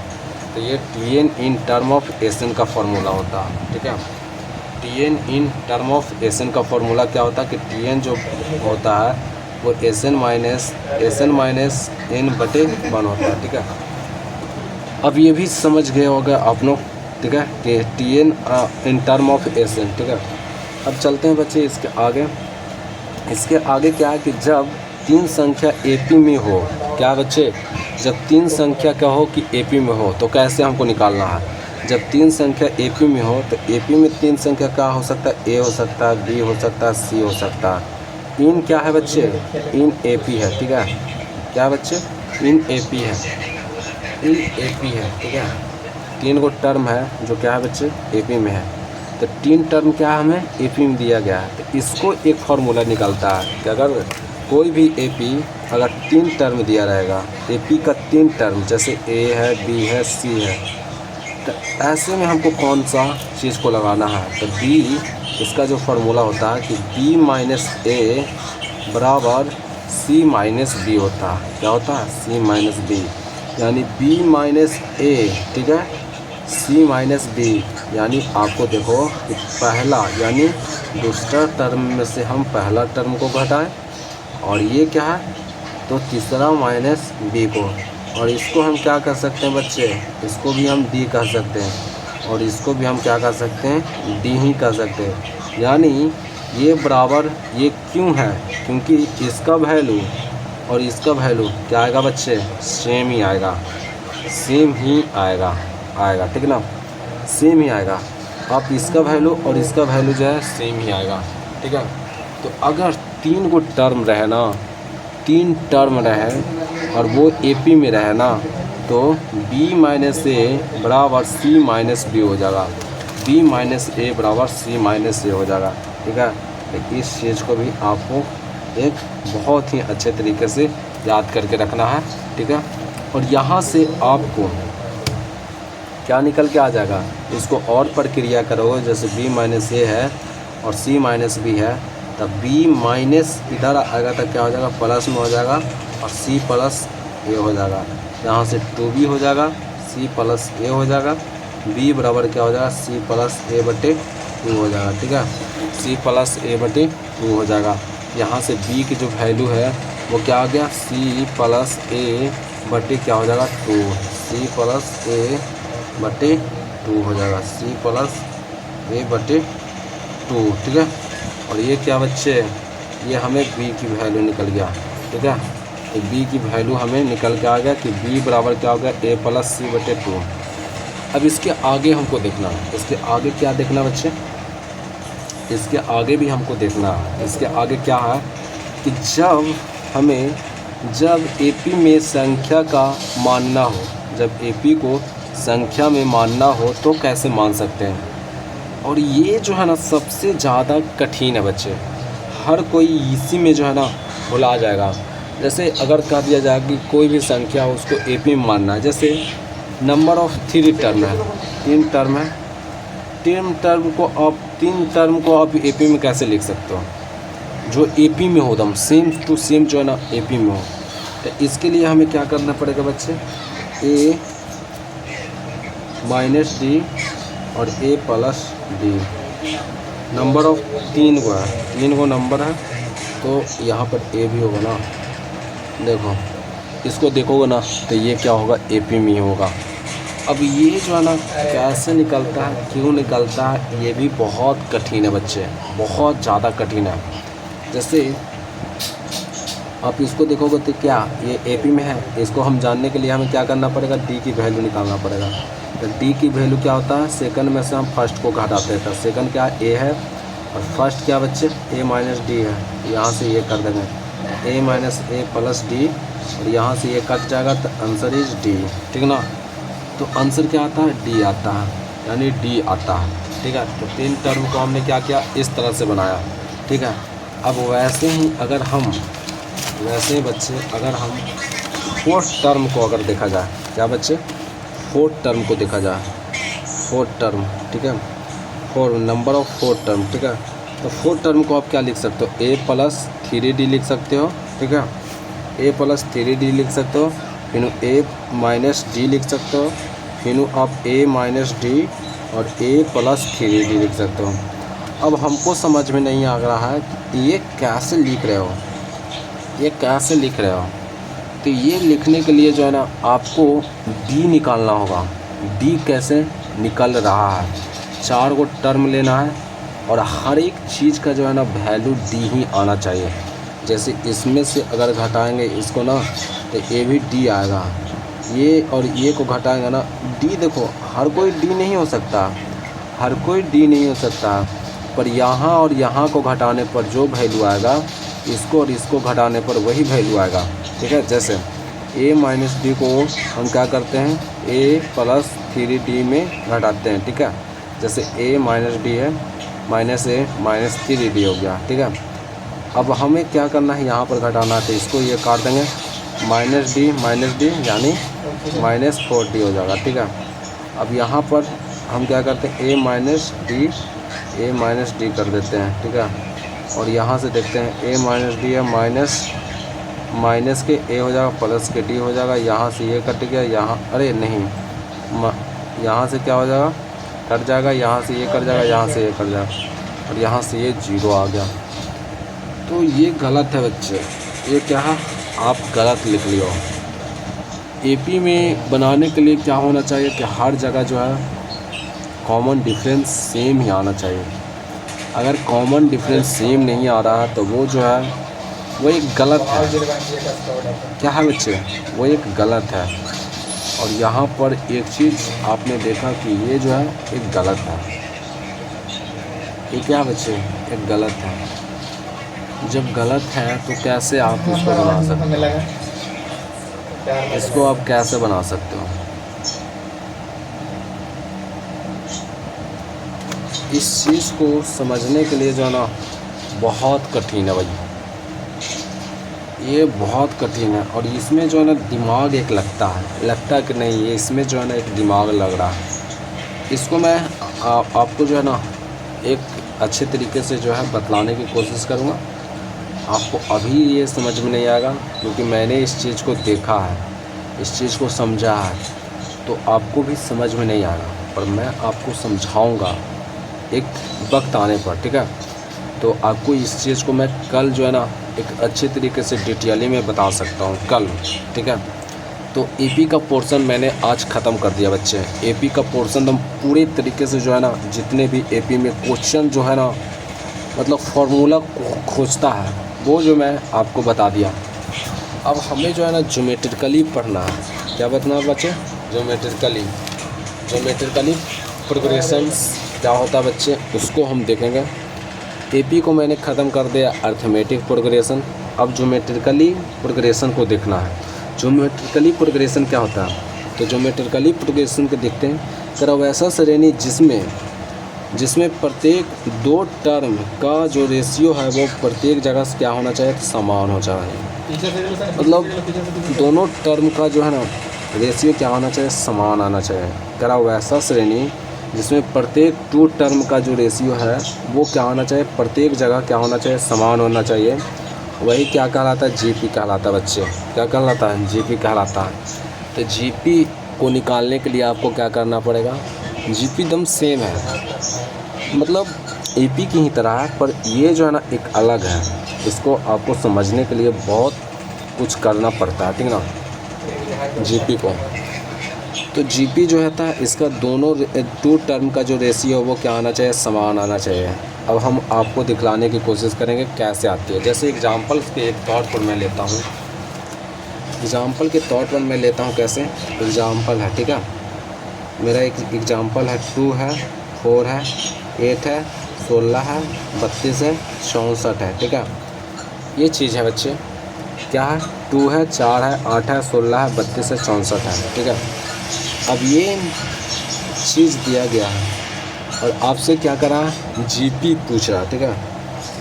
तो ये Tn in term of Sn का फार्मूला होता है, ठीक है। Tn in term of Sn का फार्मूला क्या होता है कि Tn जो होता है वो Sn माइनस n/1 होता है, ठीक है। अब ये भी समझ गए होगा आप लोग, ठीक है, कि Tn in term of Sn, ठीक है। अब चलते हैं बच्चे इसके आगे। इसके आगे क्या है कि जब 3 संख्या AP में हो, क्या बच्चे, जब 3 संख्या क्या हो कि AP में हो तो कैसे हमको निकालना है। जब 3 संख्या AP में हो तो AP में 3 संख्या क्या हो सकता है, A हो सकता है, B हो सकता है, C हो सकता है। इन क्या है बच्चे, इन AP है, ठीक है। क्या बच्चे, इन AP है, ठीक है। 3 को टर्म है जो क्या है बच्चे, AP में है। तो 3 टर्म क्या हमें AP में दिया गया है, तो इसको एक फार्मूला निकलता है कि अगर कोई भी AP अगर 3 टर्म दिया रहेगा, AP का 3 टर्म जैसे A है, B है, C है, तो ऐसे में हमको कौन सा चीज़ को लगाना है। तो B, इसका जो फार्मूला होता है कि B माइनस A बराबर C माइनस B होता है। क्या होता है, C माइनस B, यानी B माइनस A, ठीक है, C माइनस B। यानी आपको देखो कि पहला यानी दूसरा टर्म में से हम पहला टर्म को घटाएं, और ये क्या है तो तीसरा माइनस B को, और इसको हम क्या कर सकते हैं बच्चे, इसको भी हम D कह सकते हैं, और इसको भी हम क्या कर सकते हैं, D ही कह सकते हैं। यानी ये बराबर ये क्यों है, क्योंकि इसका वैल्यू और इसका वैल्यू क्या आएगा बच्चे, सेम ही आएगा, ठीक ना, सेम ही आएगा। आप इसका वैल्यू और इसका वैल्यू जो है सेम ही आएगा, ठीक है। तो अगर 3 को टर्म रहे ना, 3 टर्म रहे और वो AP में रहे ना, तो B माइनस A बराबर C माइनस B हो जाएगा, B माइनस A बराबर C माइनस A हो जाएगा, ठीक है। तो इस चीज़ को भी आपको एक बहुत ही अच्छे तरीके से याद करके रखना है, ठीक है। और यहाँ से आपको क्या निकल के आ जाएगा, इसको और प्रक्रिया करोगे, जैसे B माइनस A है और C माइनस B है, तब B माइनस इधर आएगा तो क्या हो जाएगा, प्लस में हो जाएगा, और C प्लस A हो जाएगा। यहाँ से 2B हो जाएगा, C प्लस A हो जाएगा, B बराबर क्या हो जाएगा, C प्लस A/2 हो जाएगा, ठीक है, C प्लस A/2 हो जाएगा। यहाँ से B की जो वैल्यू है वो क्या आ गया, C प्लस A/2 क्या हो जाएगा, 2, C प्लस A/2 हो जाएगा, C प्लस A/2, ठीक है। और ये क्या बच्चे, ये हमें B की वैल्यू निकल गया, ठीक है। तो B की वैल्यू हमें निकल के आ गया कि B बराबर क्या हो गया, A प्लस C/2। अब इसके आगे हमको देखना है, इसके आगे क्या देखना बच्चे, इसके आगे भी हमको देखना है। इसके आगे क्या है कि जब AP में संख्या का मानना हो, जब AP को संख्या में मानना हो तो कैसे मान सकते हैं। और ये जो है ना सबसे ज़्यादा कठिन है बच्चे, हर कोई इसी में जो है ना भुला जाएगा। जैसे अगर कह दिया जाए कि कोई भी संख्या हो उसको AP में मानना है, जैसे नंबर ऑफ 3 टर्म है, 3 टर्म है, 3 टर्म को आप AP में कैसे लिख सकते हो, जो AP में हो एकदम सेम टू सेम जो है ना AP में हो। तो इसके लिए हमें क्या करना पड़ेगा बच्चे, A माइनस D और A plus D। Number of 3 को है, 3 को नंबर है, तो यहाँ पर A भी होगा ना, देखो इसको देखोगे ना तो ये क्या होगा, AP में ही होगा। अब ये जो है ना कैसे निकलता है, क्यों निकलता है, ये भी बहुत कठिन है बच्चे, बहुत ज़्यादा कठिन है। जैसे आप इसको देखोगे तो क्या ये एपी में है, इसको हम जानने के लिए हमें क्या करना पड़ेगा, डी की वैल्यू निकालना पड़ेगा। तो डी की वैल्यू क्या होता है, सेकंड में से हम फर्स्ट को घटाते हैं। तो सेकंड क्या ए है और फर्स्ट क्या बच्चे ए माइनस डी है, यहाँ से ये कर देंगे ए माइनस ए प्लस डी और यहाँ से ये कट जाएगा तो आंसर इज डी, ठीक ना। तो आंसर क्या आता है, डी आता है, यानी डी आता है, ठीक है। तो 3 टर्म को हमने क्या किया, इस तरह से बनाया, ठीक है। अब वैसे ही अगर हम अगर हम 4th टर्म को अगर देखा जाए, क्या बच्चे 4th टर्म को देखा जाए, 4th टर्म, ठीक है, 4 नंबर ऑफ 4th टर्म, ठीक है। तो 4th टर्म को आप क्या लिख सकते हो, ए प्लस 3d लिख सकते हो, ठीक है, ए प्लस 3d लिख सकते हो, फिर ए माइनस डी लिख सकते हो, फिर आप ए माइनस डी और ए प्लस 3d लिख सकते हो। अब हमको समझ में नहीं आ रहा है कि ये कैसे लिख रहे हो, ये कैसे लिख रहे हो। तो ये लिखने के लिए जो है ना आपको डी निकालना होगा। डी कैसे निकल रहा है, 4 को टर्म लेना है और हर एक चीज़ का जो है ना वैल्यू डी ही आना चाहिए। जैसे इसमें से अगर घटाएंगे इसको ना तो ये भी डी आएगा, ये और ये को घटाएंगे ना डी। देखो हर कोई डी नहीं हो सकता, हर कोई डी नहीं हो सकता, पर यहाँ और यहाँ को घटाने पर जो वैल्यू आएगा, इसको और इसको घटाने पर वही वैल्यू आएगा, ठीक है। जैसे a माइनस डी को हम क्या करते हैं, a प्लस 3d में घटाते हैं, ठीक है। जैसे a माइनस डी है, माइनस a माइनस 3d हो गया, ठीक है। अब हमें क्या करना है, यहाँ पर घटाना है, तो इसको ये काट देंगे, माइनस डी यानी माइनस 4d हो जाएगा, ठीक है। अब यहाँ पर हम क्या करते हैं, a माइनस डी कर देते हैं, ठीक है। और यहाँ से देखते हैं a माइनस डी है, माइनस के a हो जाएगा प्लस के d हो जाएगा, यहाँ से ये कट गया, यहाँ अरे नहीं यहाँ से क्या हो जाएगा, कट जाएगा, यहाँ से ये कट जाएगा, यहाँ से ये कट जाएगा और यहाँ से ये 0 आ गया। तो ये गलत है बच्चे, ये क्या है, आप गलत लिख लियो। एपी में बनाने के लिए क्या होना चाहिए कि हर जगह जो है कॉमन डिफरेंस सेम ही आना चाहिए। अगर कॉमन डिफरेंस सेम नहीं आ रहा है तो वो जो है वो एक गलत है, क्या है बच्चे, वो एक गलत है। और यहाँ पर एक चीज़ आपने देखा कि ये जो है एक गलत है, ये क्या बच्चे, एक गलत है। जब गलत है तो कैसे आप इसको बना सकते हो, इसको आप कैसे बना सकते हो। इस चीज़ को समझने के लिए जो है ना बहुत कठिन है भाई, ये बहुत कठिन है। और इसमें जो है ना दिमाग एक लगता कि नहीं, ये इसमें जो है ना एक दिमाग लग रहा है। इसको मैं आपको जो है ना एक अच्छे तरीके से जो है बतलाने की कोशिश करूँगा। आपको अभी ये समझ में नहीं आएगा क्योंकि मैंने इस चीज़ को देखा है, इस चीज़ को समझा है, तो आपको भी समझ में नहीं आएगा, पर मैं आपको समझाऊंगा एक वक्त आने पर, ठीक है। तो आपको इस चीज़ को मैं कल जो है ना एक अच्छे तरीके से डिटेली में बता सकता हूँ कल, ठीक है। तो एपी का पोर्शन मैंने आज ख़त्म कर दिया बच्चे। एपी का पोर्शन हम पूरे तरीके से जो है ना जितने भी एपी में क्वेश्चन जो है ना मतलब फार्मूला खोजता है वो जो मैं आपको बता दिया। अब हमें जो है ना ज्योमेट्रिकली पढ़ना है, क्या बताना है बच्चे, ज्योमेट्रिकली प्रोग्रेशंस क्या होता है बच्चे, उसको हम देखेंगे। एपी को मैंने ख़त्म कर दिया, अर्थमेटिक प्रोग्रेशन। अब ज्योमेट्रिकली प्रोग्रेशन को देखना है। ज्योमेट्रिकली प्रोग्रेशन क्या होता है, तो ज्योमेट्रिकली प्रोग्रेशन को देखते हैं। तरह वैसा श्रेणी जिसमें प्रत्येक 2 टर्म का जो रेशियो है वो प्रत्येक जगह से क्या होना चाहिए, समान हो चाहिए। मतलब दोनों टर्म का जो है ना रेशियो क्या होना चाहिए, समान आना चाहिए। तरह वैसा श्रेणी जिसमें प्रत्येक 2 टर्म का जो रेशियो है वो क्या होना चाहिए, प्रत्येक जगह क्या होना चाहिए, समान होना चाहिए। वही क्या कहलाता है, जीपी कहलाता है बच्चे। क्या कहलाता है, जीपी कहलाता है। तो जीपी को निकालने के लिए आपको क्या करना पड़ेगा, जीपी एकदम सेम है, मतलब एपी की ही तरह है, पर ये जो है ना एक अलग है। इसको आपको समझने के लिए बहुत कुछ करना पड़ता है, ठीक ना। जीपी को तो जीपी जो है इसका दोनों 2 टर्म का जो रेशियो है वो क्या आना चाहिए, समान आना चाहिए। अब हम आपको दिखलाने की कोशिश करेंगे कैसे आती है। जैसे एग्जाम्पल के एक तौर पर मैं लेता हूँ, एग्ज़ाम्पल के तौर पर मैं लेता हूँ कैसे, एग्ज़ाम्पल है, ठीक है, मेरा एक एग्ज़ाम्पल है 2 है, 4 है, 8 है, 16 है, 32 है, 64 है, ठीक है। ये चीज़ है बच्चे, क्या है, 2 है, 4 है, 8 है, 16 है, 32 है, 64 है, ठीक है। अब ये चीज़ दिया गया है और आपसे क्या करा, जीपी पूछ रहा, ठीक है।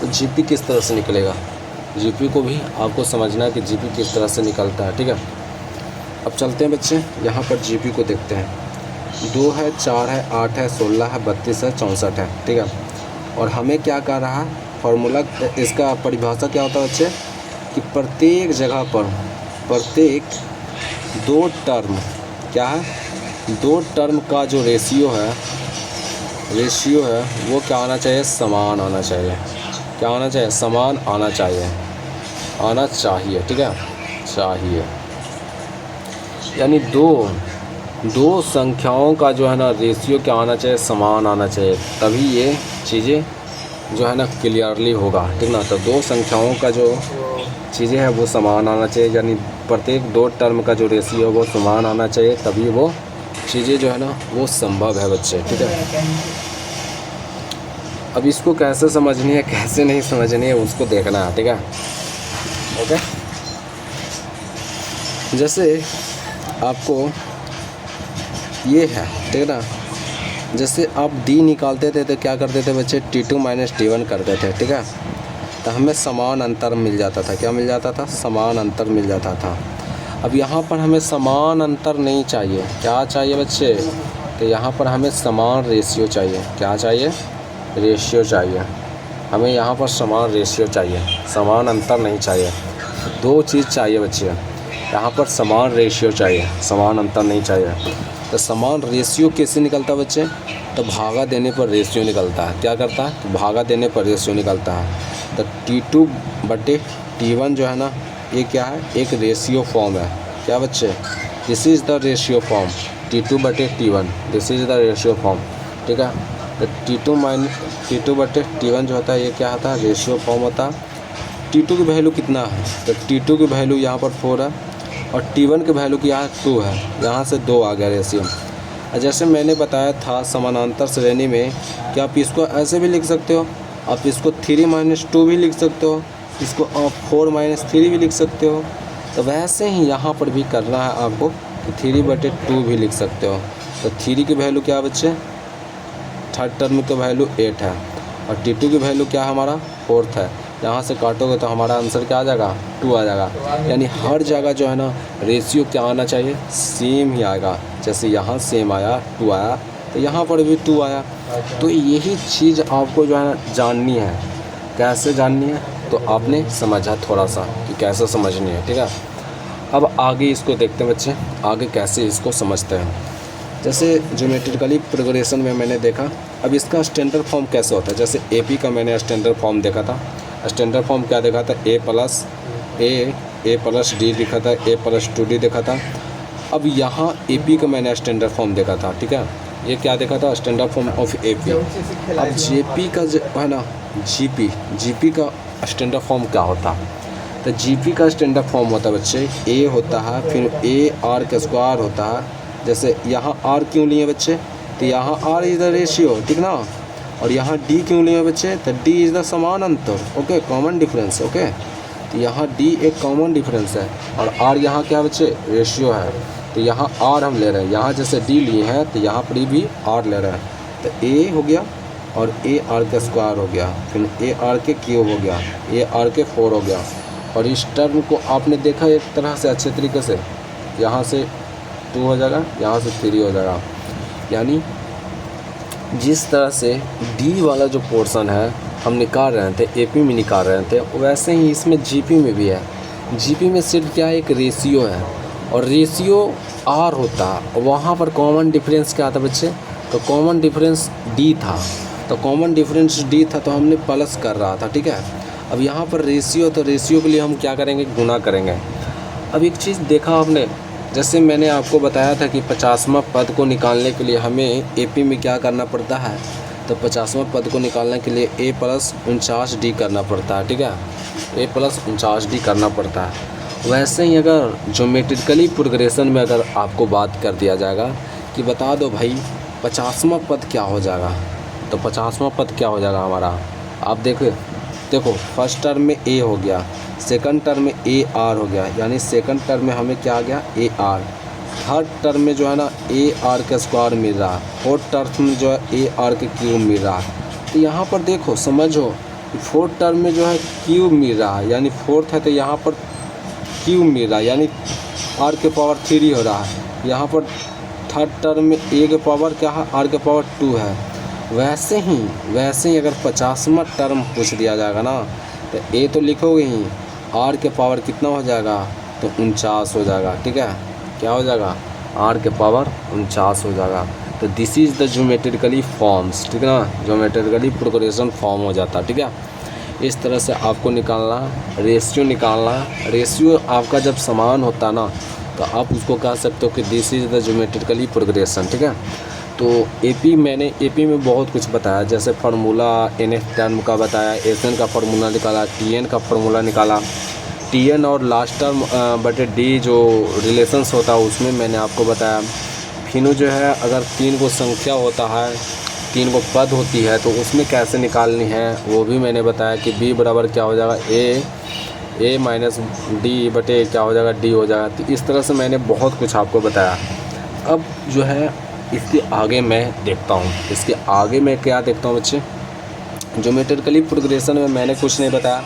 तो जीपी किस तरह से निकलेगा, जीपी को भी आपको समझना है कि जीपी किस तरह से निकलता है, ठीक है। अब चलते हैं बच्चे, यहाँ पर जीपी को देखते हैं। 2 है, 4 है, 8 है, 16 है, 32 है, 64 है, ठीक है। और हमें क्या कह रहा है, फार्मूला, इसका परिभाषा क्या होता है बच्चे, कि प्रत्येक जगह पर प्रत्येक 2 टर्म, क्या है, 2 टर्म का जो रेशियो है वो क्या आना चाहिए, समान आना चाहिए। क्या आना चाहिए, समान आना चाहिए, आना चाहिए, ठीक है, चाहिए। यानी दो संख्याओं का जो है ना रेशियो क्या आना चाहिए, समान आना चाहिए, तभी ये चीज़ें जो है ना क्लियरली होगा, ठीक ना। तो 2 संख्याओं का जो चीज़ें हैं वो समान आना चाहिए, यानी प्रत्येक 2 टर्म का जो रेशियो है वो समान आना चाहिए, तभी वो चीज़ें जो है ना वो संभव है बच्चे, ठीक है। अब इसको कैसे समझनी है, कैसे नहीं समझनी है, उसको देखना है, ठीक है, ओके। जैसे आपको ये है, ठीक है ना, जैसे आप डी निकालते थे तो क्या करते थे बच्चे, T2 - T1 करते थे, ठीक है। तो हमें समान अंतर मिल जाता था, क्या मिल जाता था, समान अंतर मिल जाता था। अब यहाँ पर हमें समान अंतर नहीं चाहिए, क्या चाहिए बच्चे, तो यहाँ पर हमें समान रेशियो चाहिए। क्या चाहिए, रेशियो चाहिए, हमें यहाँ पर समान रेशियो चाहिए, समान अंतर नहीं चाहिए। 2 चीज़ चाहिए बच्चे, यहाँ पर समान रेशियो चाहिए, समान अंतर नहीं चाहिए। तो समान रेशियो कैसे निकलता है बच्चे, तो भागा देने पर रेशियो निकलता है। क्या करता है, तो भागा देने पर रेशियो निकलता है। तो T2/T1 जो है ना, ये क्या है, एक रेशियो फॉर्म है। क्या बच्चे, this is the ratio form, T2/T1, this is the ratio form, ठीक है। तो T2/T1 जो होता है ये क्या होता है, रेशियो फॉर्म होता है। T2 की वैल्यू कितना है, तो T2 की वैल्यू यहाँ पर 4 है और T1 की वैल्यू क्या है, 2 है, यहाँ से 2 आ गया रेशियो। जैसे मैंने बताया था समानांतर श्रेणी में, क्या आप इसको ऐसे भी लिख सकते हो, आप इसको 3 - 2 भी लिख सकते हो, इसको आप 4 - 3 भी लिख सकते हो। तो वैसे ही यहाँ पर भी करना है आपको, कि 3/2 भी लिख सकते हो। तो 3 की वैल्यू क्या है बच्चे, थर्ड टर्म की वैल्यू 8 है और T2 की वैल्यू क्या है हमारा, 4th है। यहाँ से काटोगे तो हमारा आंसर क्या आ जाएगा, 2 आ जाएगा। यानी हर जगह जो है ना रेशियो क्या आना चाहिए, सेम ही आएगा। जैसे यहाँ सेम आया, 2 आया, तो यहाँ पर भी 2 आया। तो यही चीज़ आपको जो है ना जाननी है। कैसे जाननी है, तो आपने समझा थोड़ा सा कि कैसे समझनी है, ठीक है। अब आगे इसको देखते हैं बच्चे, आगे कैसे इसको समझते हैं। जैसे ज्योमेट्रिकली प्रोग्रेशन में मैंने देखा, अब इसका स्टैंडर्ड फॉर्म कैसे होता है। जैसे AP का मैंने स्टैंडर्ड फॉर्म देखा था। स्टैंडर्ड फॉर्म क्या देखा था, A+D लिखा था, A+2D देखा था। अब यहाँ AP का मैंने स्टैंडर्ड फॉर्म देखा था, ठीक है। ये क्या देखा था, स्टैंडर्ड फॉर्म ऑफ AP। अब JP का जो है ना, GP का स्टैंडर्ड फॉर्म क्या होता है, तो GP का स्टैंडर्ड फॉर्म होता है बच्चे, A होता है, फिर AR² होता है। जैसे यहाँ R क्यों लिए बच्चे, तो यहाँ R इज़ द रेशियो, ठीक ना। और यहाँ D क्यों लिए बच्चे, तो D इज़ द समान अंतर, ओके, कॉमन डिफरेंस, ओके। तो यहाँ D एक कॉमन डिफरेंस है और R यहाँ क्या बच्चे, रेशियो है। तो यहाँ R हम ले रहे हैं, यहाँ जैसे D लिए हैं तो यहाँ पर भी R ले रहे हैं। तो A हो गया और AR² हो गया, फिर AR³ हो गया, AR4 हो गया। और इस टर्म को आपने देखा एक तरह से अच्छे तरीके से, यहाँ से 2 हो जाएगा, यहाँ से 3 हो जाएगा। यानी जिस तरह से D वाला जो पोर्शन है हम निकाल रहे थे, AP में निकाल रहे थे, वैसे ही इसमें GP में भी है। GP में सिर्फ क्या है, एक रेशियो है और रेशियो R होता है। वहाँ पर कॉमन डिफरेंस क्या था बच्चे, तो कॉमन डिफरेंस D था। तो कॉमन डिफरेंस D था तो हमने प्लस कर रहा था, ठीक है। अब यहाँ पर रेशियो, तो रेशियो के लिए हम क्या करेंगे, गुना करेंगे। अब एक चीज़ देखा आपने, जैसे मैंने आपको बताया था कि 50वां पद को निकालने के लिए हमें AP में क्या करना पड़ता है, तो 50वां पद को निकालने के लिए a प्लस 49d करना पड़ता है, ठीक है, a प्लस 49d करना पड़ता है। वैसे ही अगर ज्योमेट्रिकली प्रोग्रेशन में अगर आपको बात कर दिया जाएगा कि बता दो भाई 50वां पद क्या हो जाएगा, तो 50वां पद क्या हो जाएगा हमारा, आप देखो फर्स्ट टर्म में a हो गया, सेकंड टर्म में ए आर हो गया, यानी सेकंड टर्म में हमें क्या आ गया ए आर, थर्ड टर्म में जो है ना ए आर का स्क्वायर मिल रहा है, फोर्थ टर्म में जो है ए आर के क्यूब मिल रहा है। तो यहाँ पर देखो समझो फोर्थ टर्म में जो है क्यूब मिल रहा है, यानी फोर्थ है तो यहाँ पर क्यूब मिल रहा है, यानी आर के पावर 3 हो रहा है। यहाँ पर थर्ड टर्म में ए के पावर क्या है, आर के पावर 2 है। वैसे ही अगर 50वां टर्म पूछ दिया जाएगा ना तो ए तो लिखोगे ही, आर के पावर कितना हो जाएगा, तो 49 हो जाएगा, ठीक है, क्या हो जाएगा, आर के पावर 49 हो जाएगा। तो this is the geometrically forms, ठीक है ना, ज्योमेट्रिकली प्रोग्रेशन फॉर्म हो जाता है, ठीक है। इस तरह से आपको निकालना, रेशियो निकालना। रेशियो आपका जब समान होता है ना तो आप उसको कह सकते हो कि this is the geometrically progression, ठीक है। तो मैंने एपी में बहुत कुछ बताया, जैसे फार्मूला एनएफ टर्म का बताया, एसएन का फार्मूला निकाला, टीएन का फार्मूला निकाला, टीएन और लास्ट टर्म बटे डी जो रिलेशंस होता है उसमें मैंने आपको बताया। फिर जो है अगर 3 को संख्या होता है, 3 को पद होती है तो उसमें कैसे निकालनी है वो भी मैंने बताया कि बी बराबर क्या हो जाएगा ए माइनस डी बटे क्या हो जाएगा डी हो जाएगा। तो इस तरह से मैंने बहुत कुछ आपको बताया। अब जो है इसके आगे मैं देखता हूँ, इसके आगे मैं क्या देखता हूँ बच्चे, ज्योमेट्रिकली प्रोग्रेशन में मैंने कुछ नहीं बताया,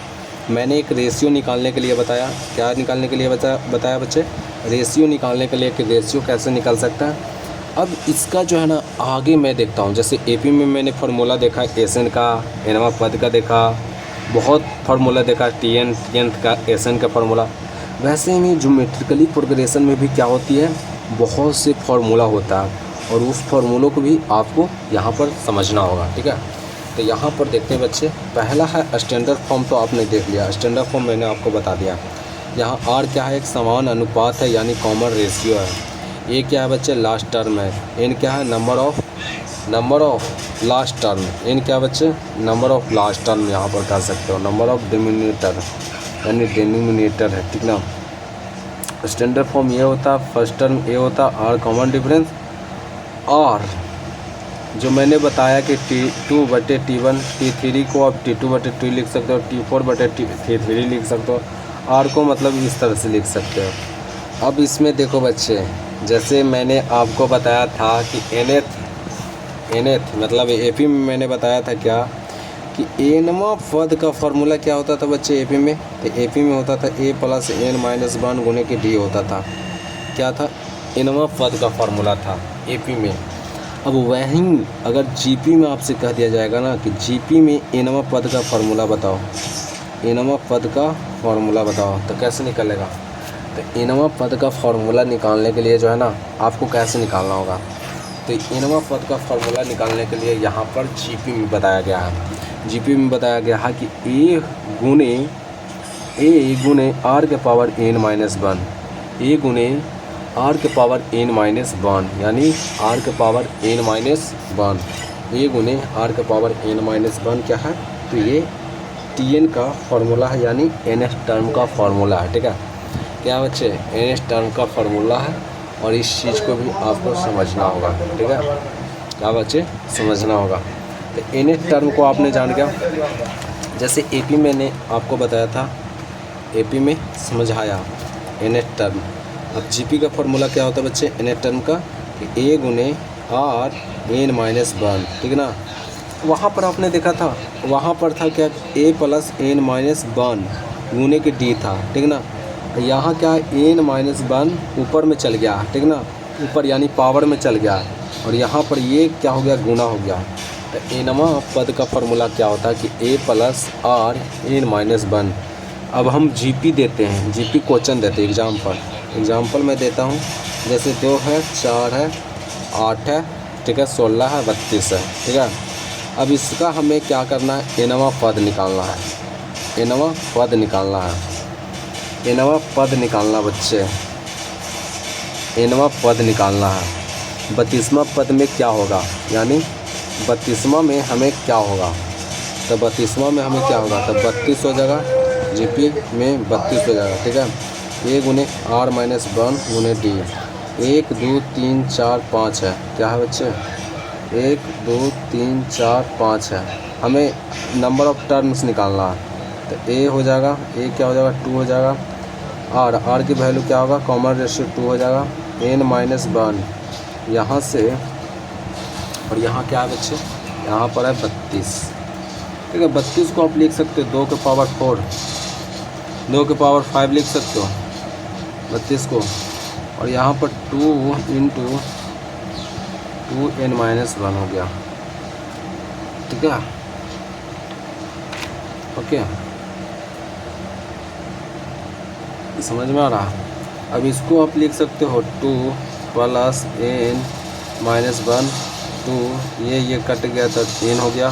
मैंने एक रेशियो निकालने के लिए बताया। क्या निकालने के लिए बताया बच्चे, रेशियो निकालने के लिए कि रेशियो कैसे निकाल सकता है। अब इसका जो है ना आगे मैं देखता हूँ, जैसे एपी में मैंने फार्मूला देखा एसएन का, एनवा पद का देखा, बहुत फार्मूला देखा, टीएन का एसएन का फार्मूला। वैसे ही ज्योमेट्रिकली प्रोग्रेशन में भी क्या होती है, बहुत से फार्मूला होता है और उस फार्मूलों को भी आपको यहाँ पर समझना होगा, ठीक है। तो यहाँ पर देखते हैं बच्चे, पहला है स्टैंडर्ड फॉर्म, तो आपने देख लिया, स्टैंडर्ड फॉर्म मैंने आपको बता दिया। यहाँ आर क्या है, एक समान अनुपात है यानी कॉमन रेशियो है। ए क्या है बच्चे, लास्ट टर्म है। एन क्या है, number of last term. N क्या बच्चे, नंबर ऑफ लास्ट टर्म यहाँ पर कर सकते हो, नंबर ऑफ डिनोमिनेटर यानी डिनोमिनेटर है, ठीक ना। स्टैंडर्ड फॉर्म ये होता, फर्स्ट टर्म ए होता, आर कॉमन डिफरेंस, और जो मैंने बताया कि T2/T1, T3 को आप T2/2 लिख सकते हो, T4/T3 लिख सकते हो, आर को मतलब इस तरह से लिख सकते हो। अब इसमें देखो बच्चे, जैसे मैंने आपको बताया था कि एनएथ मतलब एपी में मैंने बताया था क्या कि एनवा पद का फार्मूला क्या होता था बच्चे एपी में, तो एपी में होता था a + n - 1 गुने के डी होता था। क्या था, एनवा पद का फार्मूला था एपी में। अब वहीं अगर जीपी में आपसे कह दिया जाएगा ना कि जीपी में एनवा पद का फार्मूला बताओ, एनवा पद का फार्मूला बताओ, तो कैसे निकलेगा। तो एनवा पद का फार्मूला निकालने के लिए जो है ना आपको कैसे निकालना होगा, तो एनवा पद का फार्मूला निकालने के लिए यहाँ पर जीपी में बताया गया है। जीपी में बताया गया है कि ए गुने आर के पावर n-1, ए गुने आर के पावर n-1 यानी आर के पावर n-1, ए गुने आर के पावर n-1 क्या है, तो ये टीएन का फार्मूला है यानी एनएस टर्म का फार्मूला है, ठीक है। क्या बच्चे, एनएस टर्म का फार्मूला है और इस चीज़ को भी आपको समझना होगा, ठीक है, क्या बच्चे समझना होगा। तो एनएस टर्म को आपने जान गया, जैसे एपी मैंने आपको बताया था, एपी में समझाया एनएस टर्म। अब जीपी का फार्मूला क्या होता है बच्चे एनएस टर्म का, कि ए गुने आर n-1, ठीक है ना। वहाँ पर आपने देखा था, वहाँ पर था क्या, a + n-1 गुने के डी था, ठीक ना। यहाँ क्या n-1 ऊपर में चल गया, ठीक ना, ऊपर यानी पावर में चल गया, और यहाँ पर ये क्या हो गया, गुना हो गया। तो एनवा पद का फार्मूला क्या होता है कि a + r n-1। अब हम जीपी देते हैं, जीपी क्वेश्चन देते हैं, एग्जाम्पल मैं देता हूँ, जैसे 2 है, 4 है, 8 है, ठीक है, 16 है, 32 है, ठीक है। अब इसका हमें क्या करना है, एनवा पद निकालना है, एनवा पद निकालना है, एनवा पद निकालना बच्चे, एनवा पद निकालना है। 32वां पद में क्या होगा, यानी 32वां में हमें क्या होगा, तो 32वां में हमें क्या होगा, तो 32 हो जाएगा, जीपी में 32 हो जाएगा, ठीक है। ए गुने आर माइनस 1 गुने डी, 1 2 3 4 5 है, क्या है बच्चे, 1 2 3 4 5 है, हमें नंबर ऑफ टर्म्स निकालना है, तो ए हो जाएगा, ए क्या हो जाएगा 2 हो जाएगा, आर की वैल्यू क्या होगा, कॉमन रेशियो 2 हो जाएगा, n माइनस 1 यहाँ से, और यहाँ क्या है बच्चे, यहाँ पर है 32, ठीक है। 32 को आप लिख सकते हो 2 के पावर 4, 2 के पावर 5 लिख सकते हो 32 को, और यहाँ पर 2 इंटू 2n माइनस 1 हो गया, ठीक है, ओके, समझ में आ रहा। अब इसको आप लिख सकते हो 2 प्लस n माइनस 1, 2 ये कट गया तो n हो गया,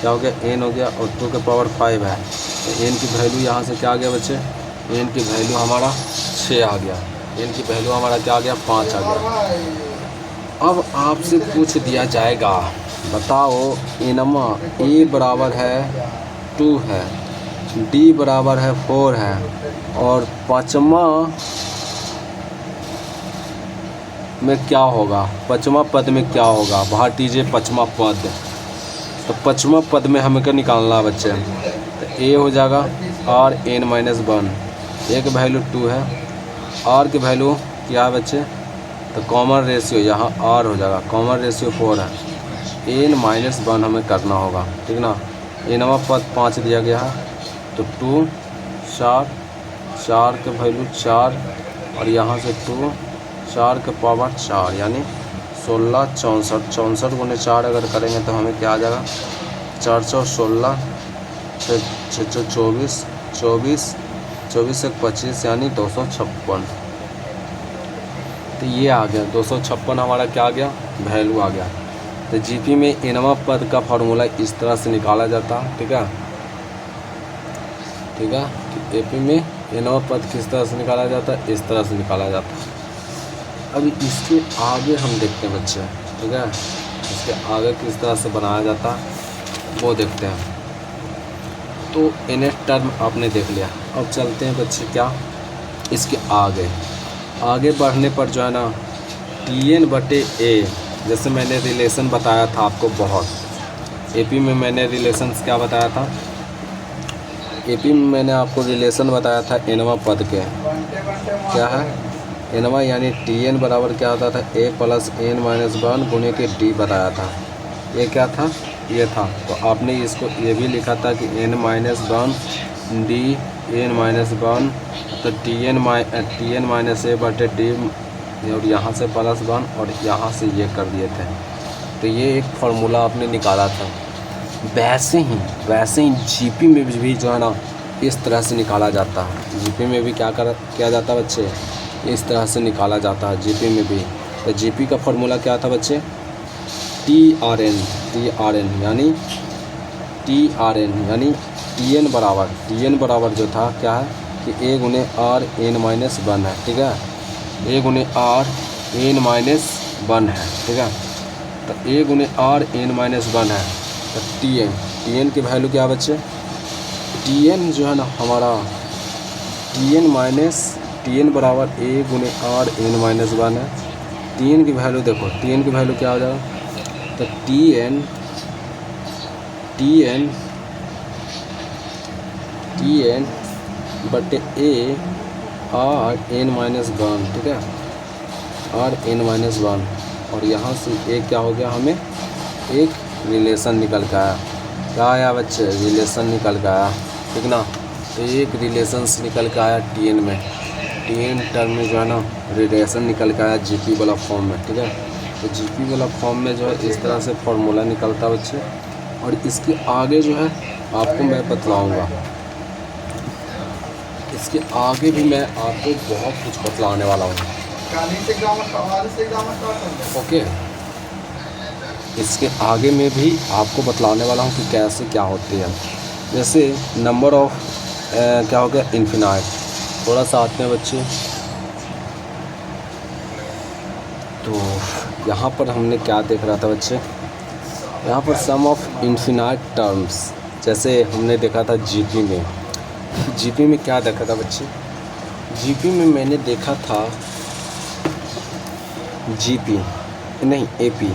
क्या हो गया, n हो गया, और 2 के पावर 5 है, तो n की वैल्यू यहाँ से क्या आ गया बच्चे, n की वैल्यू हमारा 6 आ गया, n की वैल्यू हमारा क्या आ गया, 5 आ गया। अब आपसे पूछ दिया जाएगा, बताओ इनमा a बराबर है 2 है, d बराबर है 4 है, और पाँचवा में क्या होगा, पाँचवा पद में क्या होगा, बाहर दीजिए पाँचवा पद, तो पाँचवा पद में हमें क्या निकालना है बच्चे, तो ए हो जाएगा आर एन माइनस 1, ए की वैल्यू 2 है, आर की वैल्यू क्या है बच्चे, तो कॉमन रेशियो यहाँ आर हो जाएगा, कॉमन रेशियो 4 है, एन माइनस 1 हमें करना होगा, ठीक ना। एनवा पद 5 दिया गया है, तो 2 4 के वैल्यू 4, और यहाँ से 2 4 के पावर 4 यानी 16 64, 64 गुने 4 अगर करेंगे तो हमें क्या आ जाएगा, 416, 6 24 से 25 यानी 256, तो ये आ गया 256 हमारा क्या आ गया, वैल्यू आ गया। तो जीपी में एनवा पद का फार्मूला इस तरह से निकाला जाता है, ठीक है, ठीक है। एपी में एनवा पद किस तरह से निकाला जाता है, इस तरह से निकाला जाता है। अभी इसके आगे हम देखते हैं बच्चे, ठीक है, इसके आगे किस तरह से बनाया जाता है वो देखते हैं। तो एन टर्म आपने देख लिया, अब चलते हैं बच्चे क्या, इसके आगे बढ़ने पर जो है ना TN बटे A, जैसे मैंने रिलेशन बताया था आपको बहुत, एपी में मैंने रिलेशंस क्या बताया था, एपी में मैंने आपको रिलेशन बताया था एनवा पद के, क्या है एनवा यानी TN बराबर क्या होता था, A प्लस n माइनस 1 गुने के D बताया था, ये क्या था, ये था, तो आपने इसको ये भी लिखा था कि n minus 1 D n minus 1, तो TN माइनस A बटे D, और यहाँ से प्लस 1 और यहाँ से ये कर दिए थे, तो ये एक फार्मूला आपने निकाला था। वैसे ही जीपी में भी जो है ना इस तरह से निकाला जाता है, जीपी में भी किया जाता है बच्चे, इस तरह से निकाला जाता है जीपी में भी। तो जीपी का फार्मूला क्या था बच्चे, TRN यानी TN बराबर जो था क्या है कि A गुने R n माइनस 1 है, ठीक है, A गुने R n माइनस 1 है, ठीक है, तो A गुने R n माइनस 1 है, तो TN की वैल्यू क्या बच्चे, TN जो है ना हमारा TN बराबर A गुने R n माइनस 1 है। TN की वैल्यू देखो, TN की वैल्यू क्या हो जाएगा, तो TN बटे A R n माइनस 1, ठीक है, R n माइनस 1, और यहाँ से एक क्या हो गया, हमें एक रिलेशन निकल के आया, क्या आया बच्चे, रिलेशन निकल के आया, ठीक ना। तो एक रिलेशंस निकल के आया TN टर्म में जो है ना रिलेशन निकल के आया जीपी वाला फॉर्म में, ठीक है। तो जीपी वाला फॉर्म में जो है इस तरह से फार्मूला निकलता है बच्चे, और इसके आगे जो है आपको मैं बतलाऊँगा, इसके आगे भी मैं आपको बहुत कुछ बतलाने वाला हूँ, ओके। इसके आगे में भी आपको बतलाने वाला हूँ कि कैसे क्या होती है, जैसे नंबर ऑफ क्या हो गया इन्फिनाइट, थोड़ा सा आते हैं बच्चे। तो यहाँ पर हमने क्या देख रहा था बच्चे, यहाँ पर सम ऑफ इन्फिनाइट टर्म्स, जैसे हमने देखा था जीपी में। जीपी में क्या देखा था बच्चे? जीपी में मैंने देखा था जीपी नहीं एपी।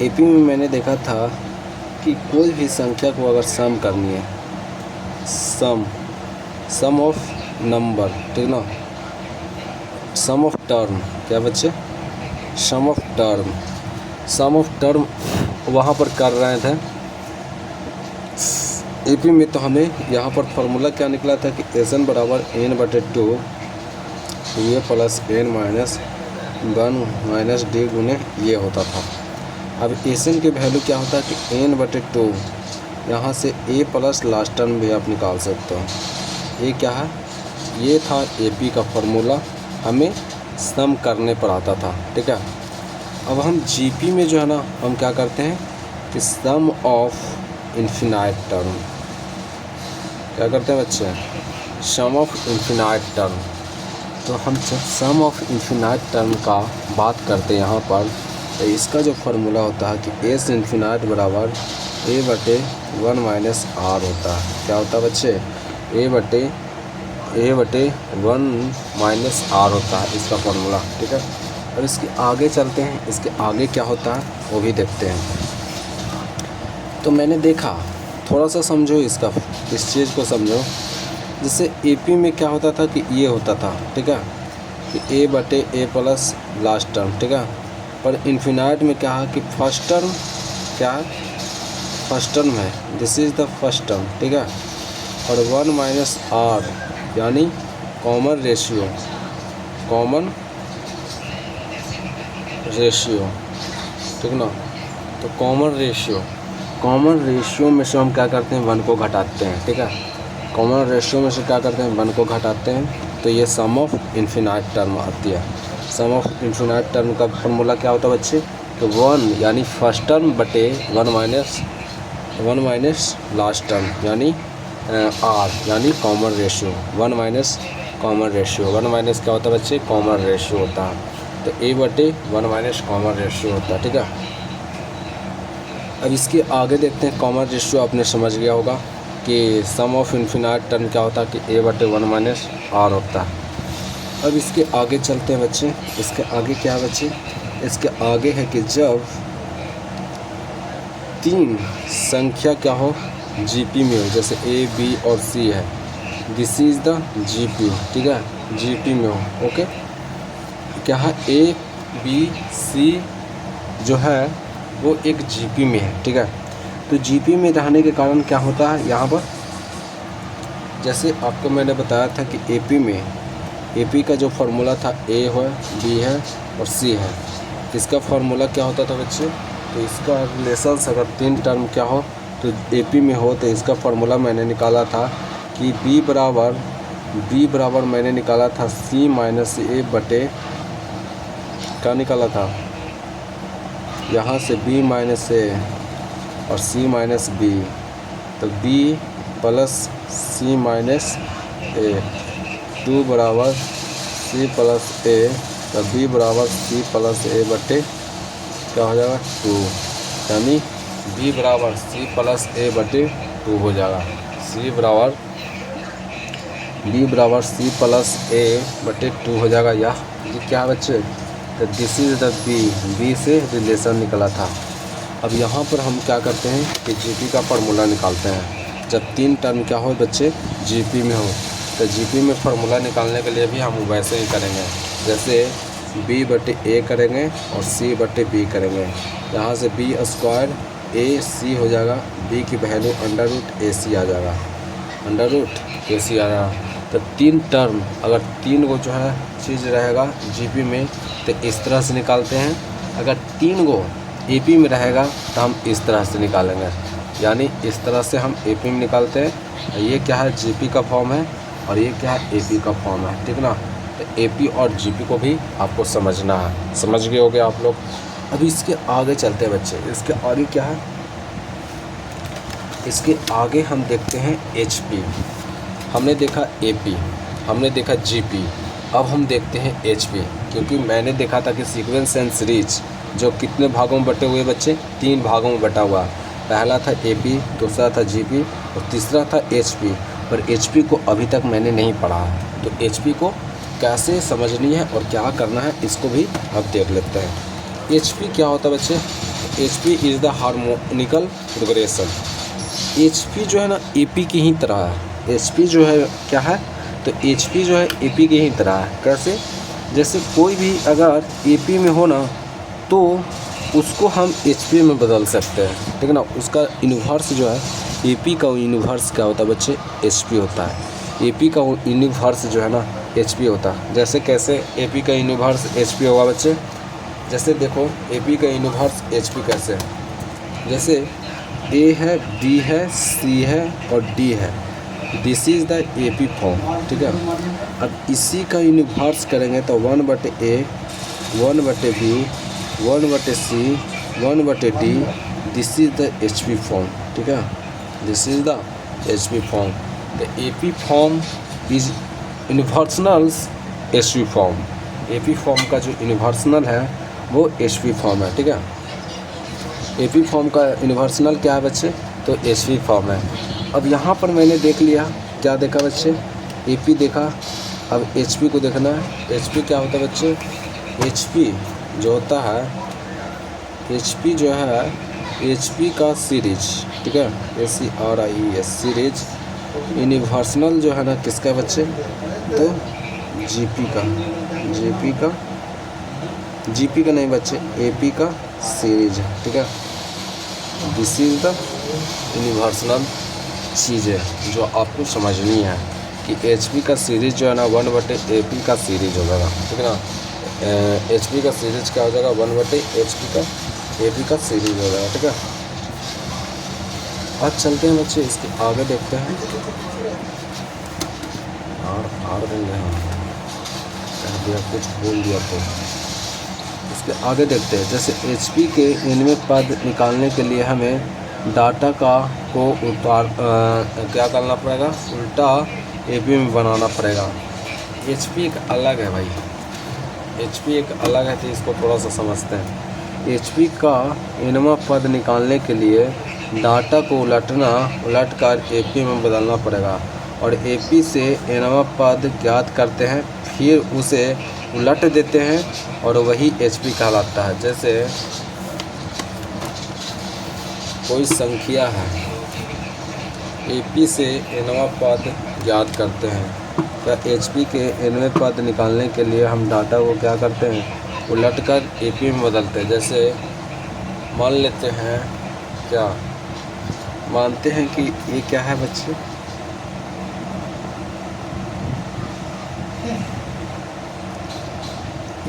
एपी में मैंने देखा था कि कोई भी संख्या को अगर सम करनी है, सम ऑफ नंबर, ठीक ना, सम ऑफ टर्म, क्या बच्चे? सम ऑफ टर्म वहाँ पर कर रहे थे एपी में। तो हमें यहाँ पर फार्मूला क्या निकला था कि एन बराबर n/2 ये plus n minus 1 minus D गुने ये होता था। अब एन की वैल्यू क्या होता है कि n/2, यहाँ से a प्लस लास्ट टर्म भी आप निकाल सकते हो। ये क्या है? ये था एपी का फार्मूला, हमें सम करने पर आता था, ठीक है। अब हम जीपी में जो है ना, हम क्या करते हैं कि सम ऑफ इन्फिनाइट टर्म, क्या करते हैं बच्चे? सम ऑफ इन्फिनाइट टर्म। तो हम जब सम ऑफ इन्फिनाइट टर्म का बात करते हैं यहाँ पर, तो इसका जो फार्मूला होता है कि एस इन्फिनाइट बराबर a/1 माइनस आर होता है। क्या होता है बच्चे? a/1 माइनस आर होता है इसका फार्मूला, ठीक है। और इसके आगे चलते हैं, इसके आगे क्या होता है वो भी देखते हैं। तो मैंने देखा, थोड़ा सा समझो इसका, इस चीज़ को समझो। जैसे एपी में क्या होता था कि ये होता था, ठीक है, कि a/a प्लस लास्ट टर्म, ठीक है। पर इन्फिनाइट में क्या है कि फर्स्ट टर्म, क्या है? फर्स्ट टर्म है, this is the first term, ठीक है। और 1 माइनस आर यानी कॉमन रेशियो, ठीक ना। तो कॉमन रेशियो में से हम क्या करते हैं? 1 को घटाते हैं, ठीक है। कॉमन रेशियो में से क्या करते हैं? 1 को घटाते हैं। तो ये सम ऑफ इन्फिनाइट टर्म आती है। सम ऑफ इन्फिनाइट टर्म का फार्मूला क्या होता है बच्चे? तो 1 यानी फर्स्ट टर्म बटे 1 माइनस लास्ट टर्म यानी आर यानी common ratio, 1 minus common ratio. 1 minus क्या होता है बच्चे? कॉमन रेशियो होता है। तो a/1 माइनस कॉमन रेशियो होता है, ठीक है। अब इसके आगे देखते हैं। कॉमन रेशियो आपने समझ गया होगा कि सम ऑफ इन्फिनाइट टर्म क्या होता है कि a/1 माइनस आर होता है। अब इसके आगे चलते हैं बच्चे। इसके आगे क्या है बच्चे? इसके आगे है कि जब 3 संख्या क्या हो जीपी में हो, जैसे a, b और c है, दिस इज़ द जीपी, ठीक है, जीपी में हो, ओके। क्या है? a, b, c जो है वो एक जीपी में है, ठीक है। तो जीपी में रहने के कारण क्या होता है यहाँ पर, जैसे आपको मैंने बताया था कि एपी का जो फार्मूला था a है, b है और c है। इसका फार्मूला क्या होता था बच्चे? तो इसका रिलेशंस अगर 3 टर्म क्या हो तो एपी में हो, तो इसका फार्मूला मैंने निकाला था कि b बराबर मैंने निकाला था c माइनस a बटे, क्या निकाला था यहाँ से? b माइनस a और c माइनस b। तो b plus c minus a, 2 बराबर c प्लस a। तो b बराबर c प्लस a बटे क्या हो जाएगा? 2, यानी b बराबर c प्लस a बटे 2 हो जाएगा। b बराबर c प्लस a बटे 2 हो जाएगा। ये क्या है बच्चे? तो दिस इज़ द b से रिलेशन निकला था। अब यहाँ पर हम क्या करते हैं कि जीपी का फार्मूला निकालते हैं। जब 3 टर्म क्या हो बच्चे? जीपी में हो, तो जीपी में फार्मूला निकालने के लिए भी हम वैसे ही करेंगे, जैसे b बटे a करेंगे और c बटे b करेंगे। यहाँ से b स्क्वायर ac हो जाएगा, b की वैल्यू √ac आ जाएगा, √ac आ जाएगा। तो 3 टर्म अगर 3 को जो है चीज़ रहेगा जीपी में तो इस तरह से निकालते हैं। अगर 3 को एपी में रहेगा तो हम इस तरह से निकालेंगे, यानी इस तरह से हम एपी में निकालते हैं। ये क्या है? जीपी का फॉर्म है और ये क्या है? एपी का फॉर्म है, ठीक ना। तो एपी और जीपी को भी आपको समझना है, समझ गए होगे आप लोग। अभी इसके आगे चलते हैं बच्चे। इसके आगे क्या है? इसके आगे हम देखते हैं एचपी। हमने देखा एपी, हमने देखा जीपी, अब हम देखते हैं एचपी। क्योंकि मैंने देखा था कि सीक्वेंस एंड सीरीज जो कितने भागों में बटे हुए बच्चे, 3 भागों में बटा हुआ। पहला था AP, दूसरा था GP और तीसरा था HP। पर HP को अभी तक मैंने नहीं पढ़ा है, तो HP को कैसे समझनी है और क्या करना है इसको भी अब देख लेते हैं। HP क्या होता है बच्चे? HP is the harmonical progression. HP जो है ना AP की ही तरह है। HP जो है क्या है? तो HP जो है AP की ही तरह है। कैसे? जैसे कोई भी अगर AP में हो ना तो उसको हम HP में बदल सकते हैं, ठीक है ना। उसका इन्वर्स जो है AP का इन्वर्स क्या होता है बच्चे? HP होता है। AP का इन्वर्स जो है ना HP होता है। जैसे कैसे AP का इन्वर्स HP होगा बच्चे? जैसे देखो AP का इन्वर्स HP कैसे है? जैसे A है, B है, C है और D है। This is the AP form, ठीक है। अब इसी का इन्वर्स करेंगे तो 1/A 1/B 1/C 1/D, this is the HP form, ठीक है। This is the HP form. The AP form is inverse of HP form. AP form का जो इन्वर्सनल है वो HP फॉर्म है, ठीक है। AP फॉर्म का इन्वर्सनल क्या है बच्चे? तो HP फॉर्म है। अब यहाँ पर मैंने देख लिया, क्या देखा बच्चे? AP देखा। अब HP को देखना है। HP क्या होता है बच्चे? HP जो होता है, HP जो है HP का सीरीज, ठीक है, SERIES सीरीज। इन्वर्सनल जो है ना किसका बच्चे? तो GP का GP का नहीं बच्चे, AP का सीरीज है, ठीक है। दिस इज द यूनिवर्सल चीज़ है जो आपको समझनी है कि HP का सीरीज जो है ना 1/AP का सीरीज हो जाएगा, ठीक है ना। HP का सीरीज क्या हो जाएगा? 1/HP का AP का सीरीज हो जाएगा, ठीक है। अब चलते हैं बच्चे, इसके आगे देखते हैं। आर देंगे हम, कह दिया कुछ बोल दिया तो। इसके आगे देखते हैं। जैसे HP के इनमें पद निकालने के लिए हमें डाटा को क्या करना पड़ेगा? उल्टा AP में बनाना पड़ेगा। HP एक अलग है भाई, HP एक अलग है, तो इसको थोड़ा सा समझते हैं। HP का इनमें पद निकालने के लिए डाटा को उलट कर AP में बदलना पड़ेगा और AP से इनमें पद ज्ञात करते हैं, फिर उसे उलट देते हैं और वही HP कहलाता है। जैसे कोई संख्या है, AP से nवां पद ज्ञात करते हैं, क्या HP के nवें पद निकालने के लिए हम डाटा को क्या करते हैं? उलट कर AP में बदलते हैं। जैसे मान लेते हैं, क्या मानते हैं कि ये क्या है बच्चे?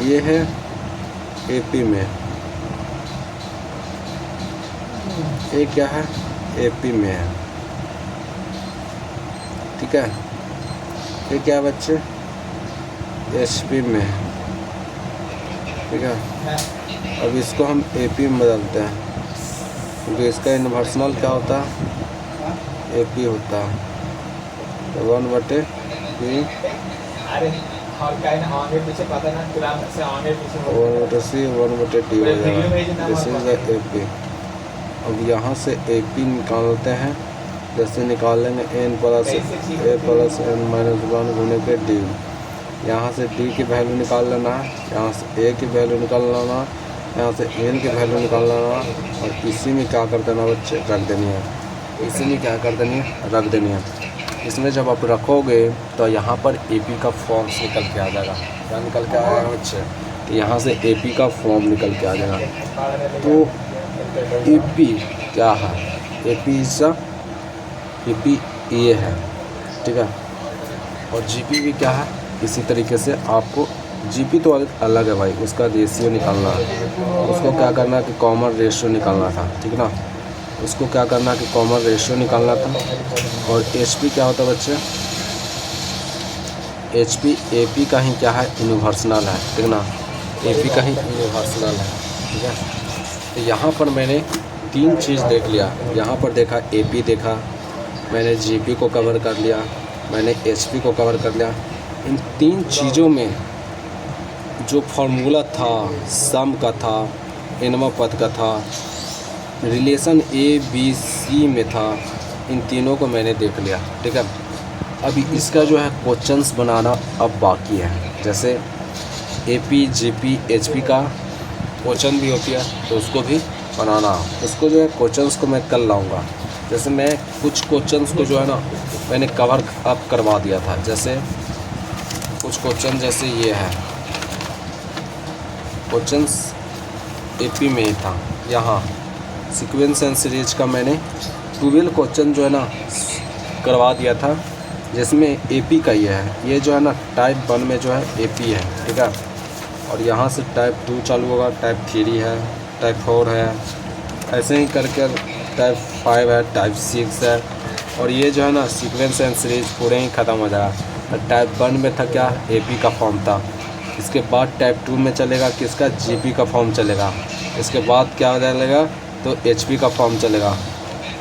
ये है AP में, ये क्या है? AP में है, ठीक है। ये क्या बच्चे? HP में है, ठीक है। अब इसको हम AP में बदलते हैं क्योंकि इसका इन्वर्सनल क्या होता है? AP होता है। तो 1/P और C 1/T हो जाएगा। This is the AP। अब यहाँ से AP निकालते हैं। जैसे निकालेंगे n + A + n - 1 गुने के D। यहाँ से D की वैल्यू निकाल लेना है, यहाँ से A की वैल्यू निकाल लेना है, यहाँ से n की वैल्यू निकाल लेना है और इसी में क्या कर देना बच्चे? रख देनी है। इसी में क्या कर देनी है? रख देनी है। इसमें जब आप रखोगे तो यहाँ पर AP का फॉर्म निकल के आ जाएगा। क्या निकल के आएगा बच्चे? तो यहाँ से AP का फॉर्म निकल के आ जाएगा। तो AP क्या है? AP ये है, ठीक है। और GP भी क्या है? इसी तरीके से आपको GP तो अलग है भाई, उसका रेशियो निकालना है। उसको क्या करना है कि कॉमन रेशियो निकालना था, ठीक है ना। उसको क्या करना है कि कॉमन रेशियो निकालना था। और HP क्या होता है बच्चे? HP AP का ही क्या है? इन्वर्सनल है, ठीक है ना। AP का ही इन्वर्सनल है, ठीक है। तो यहाँ पर मैंने 3 चीज़ देख लिया। यहाँ पर देखा AP देखा, मैंने GP को कवर कर लिया, मैंने HP को कवर कर लिया। इन 3 चीज़ों में जो फार्मूला था, सम का था nवां पद का था, रिलेशन ABC में था, इन तीनों को मैंने देख लिया, ठीक है। अभी इसका जो है क्वेश्चंस बनाना अब बाकी है। जैसे AP, GP, HP का क्वेश्चन भी होती है तो उसको भी बनाना, उसको जो है क्वेश्चंस को मैं कल लाऊंगा। जैसे मैं कुछ क्वेश्चंस को जो है ना मैंने कवर अप करवा दिया था। जैसे कुछ क्वेश्चन जैसे ये है, क्वेश्चंस AP में ही था, यहाँ सीक्वेंस एंड सीरीज का मैंने 12 क्वेश्चन जो है ना करवा दिया था, जिसमें AP का ये है। ये जो है ना टाइप 1 में जो है AP है, ठीक है। और यहाँ से टाइप 2 चालू होगा, टाइप 3 है, टाइप 4 है, ऐसे ही करके टाइप 5 है, टाइप 6 है। और ये जो है ना सीक्वेंस एंड सीरीज पूरे ही ख़त्म हो जाएगा। और टाइप 1 में था क्या, AP का फॉर्म था। इसके बाद टाइप 2 में चलेगा किसका, GP का फॉर्म चलेगा। इसके बाद क्या चलेगा, तो HP का फॉर्म चलेगा।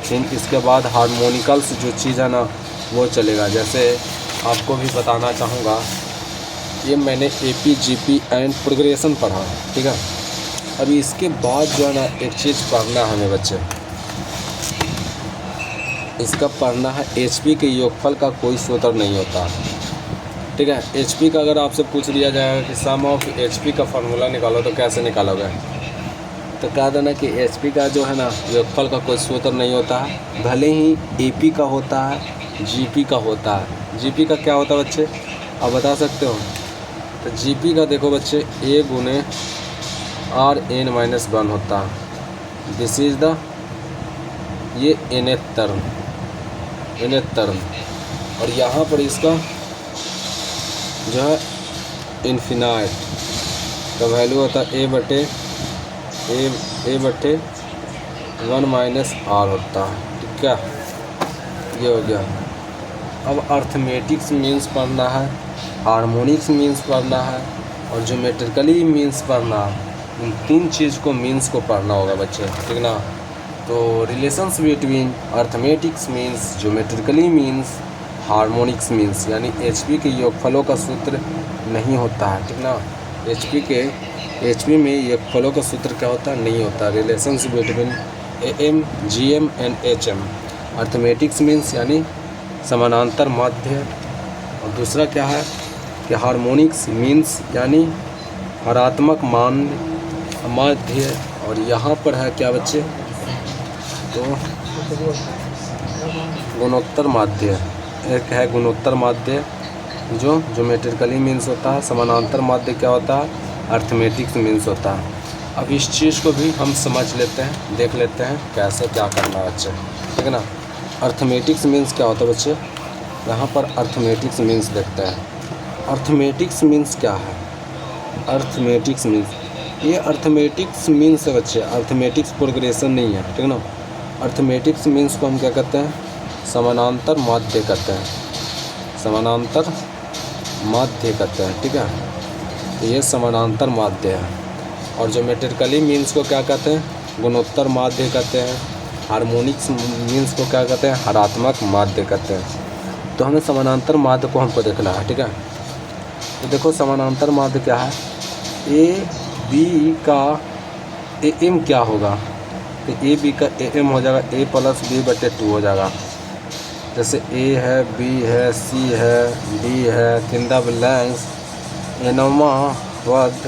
फिर इसके बाद हार्मोनिकल्स जो चीज़ है ना वो चलेगा। जैसे आपको भी बताना चाहूँगा, ये मैंने AP, GP एंड प्रोग्रेशन पढ़ा, ठीक है। अभी इसके बाद जो है ना एक चीज़ पढ़ना है हमें बच्चे, इसका पढ़ना है HP के योगफल का कोई सूत्र नहीं होता, ठीक है। HP का अगर आपसे पूछ लिया जाएगा कि सम ऑफ HP का फार्मूला निकालो तो कैसे निकालोगे, तो कह देना कि HP का जो है ना योगफल का कोई सूत्र नहीं होता है। भले ही AP का होता है, GP का होता है। GP का क्या होता है बच्चे, आप बता सकते हो? तो GP का देखो बच्चे, A गुने Rn-1 होता है। दिस इज़ द, ये nth टर्म। और यहाँ पर इसका जो है इन्फिनाइट का वैल्यू होता है A बटे 1 माइनस R होता है, ठीक है। ये हो गया। अब अर्थमेटिक्स मीन्स पढ़ना है, हार्मोनिक्स मीन्स पढ़ना है और ज्योमेट्रिकली मीन्स पढ़ना है। इन तीन चीज़ को मीन्स को पढ़ना होगा बच्चे, ठीक ना। तो relations between arithmetics means, geometrically means, harmonics means, यानी HP के योगफलों का सूत्र नहीं होता है, ठीक ना। HP में योगफलों का सूत्र क्या होता है, नहीं होता। Relations between AM, GM and HM। Arithmetics means यानी समानांतर माध्य, और दूसरा क्या है कि हार्मोनिक्स मीन्स यानी हरात्मक माध्य। और यहाँ पर है क्या बच्चे, तो गुणोत्तर माध्य। एक है गुणोत्तर माध्य जो ज्योमेट्रिकली मीन्स होता है, समानांतर माध्य क्या होता है, अर्थमेटिक्स मीन्स होता है। अब इस चीज़ को भी हम समझ लेते हैं, देख लेते हैं कैसे क्या करना है बच्चे, ठीक है ना। अर्थमेटिक्स मीन्स क्या होता है बच्चे, यहाँ पर अर्थमेटिक्स मीन्स देखते हैं। अर्थमेटिक्स मीन्स क्या है, अर्थमेटिक्स मीन्स, ये अर्थमेटिक्स मीन्स है बच्चे, अर्थमेटिक्स प्रोग्रेशन नहीं है, ठीक है ना। अर्थमेटिक्स मीन्स को हम क्या कहते हैं, समानांतर माध्य कहते हैं, समानांतर माध्य कहते हैं, ठीक है। तो ये समानांतर माध्य है। और ज्योमेट्रिकली मीन्स को क्या कहते हैं, गुणोत्तर माध्य कहते हैं। हार्मोनिक्स मीन्स को क्या कहते हैं, हरात्मक माध्य कहते हैं। तो हमें समानांतर माध्य को हमको देखना है, ठीक है। तो देखो समानांतर माध्य क्या है, AB का AM क्या होगा, तो AB का AM हो जाएगा A प्लस B बटे 2 हो जाएगा। जैसे A है, B है, C है, D है, किंदा ब्लैंक्स, nवां पद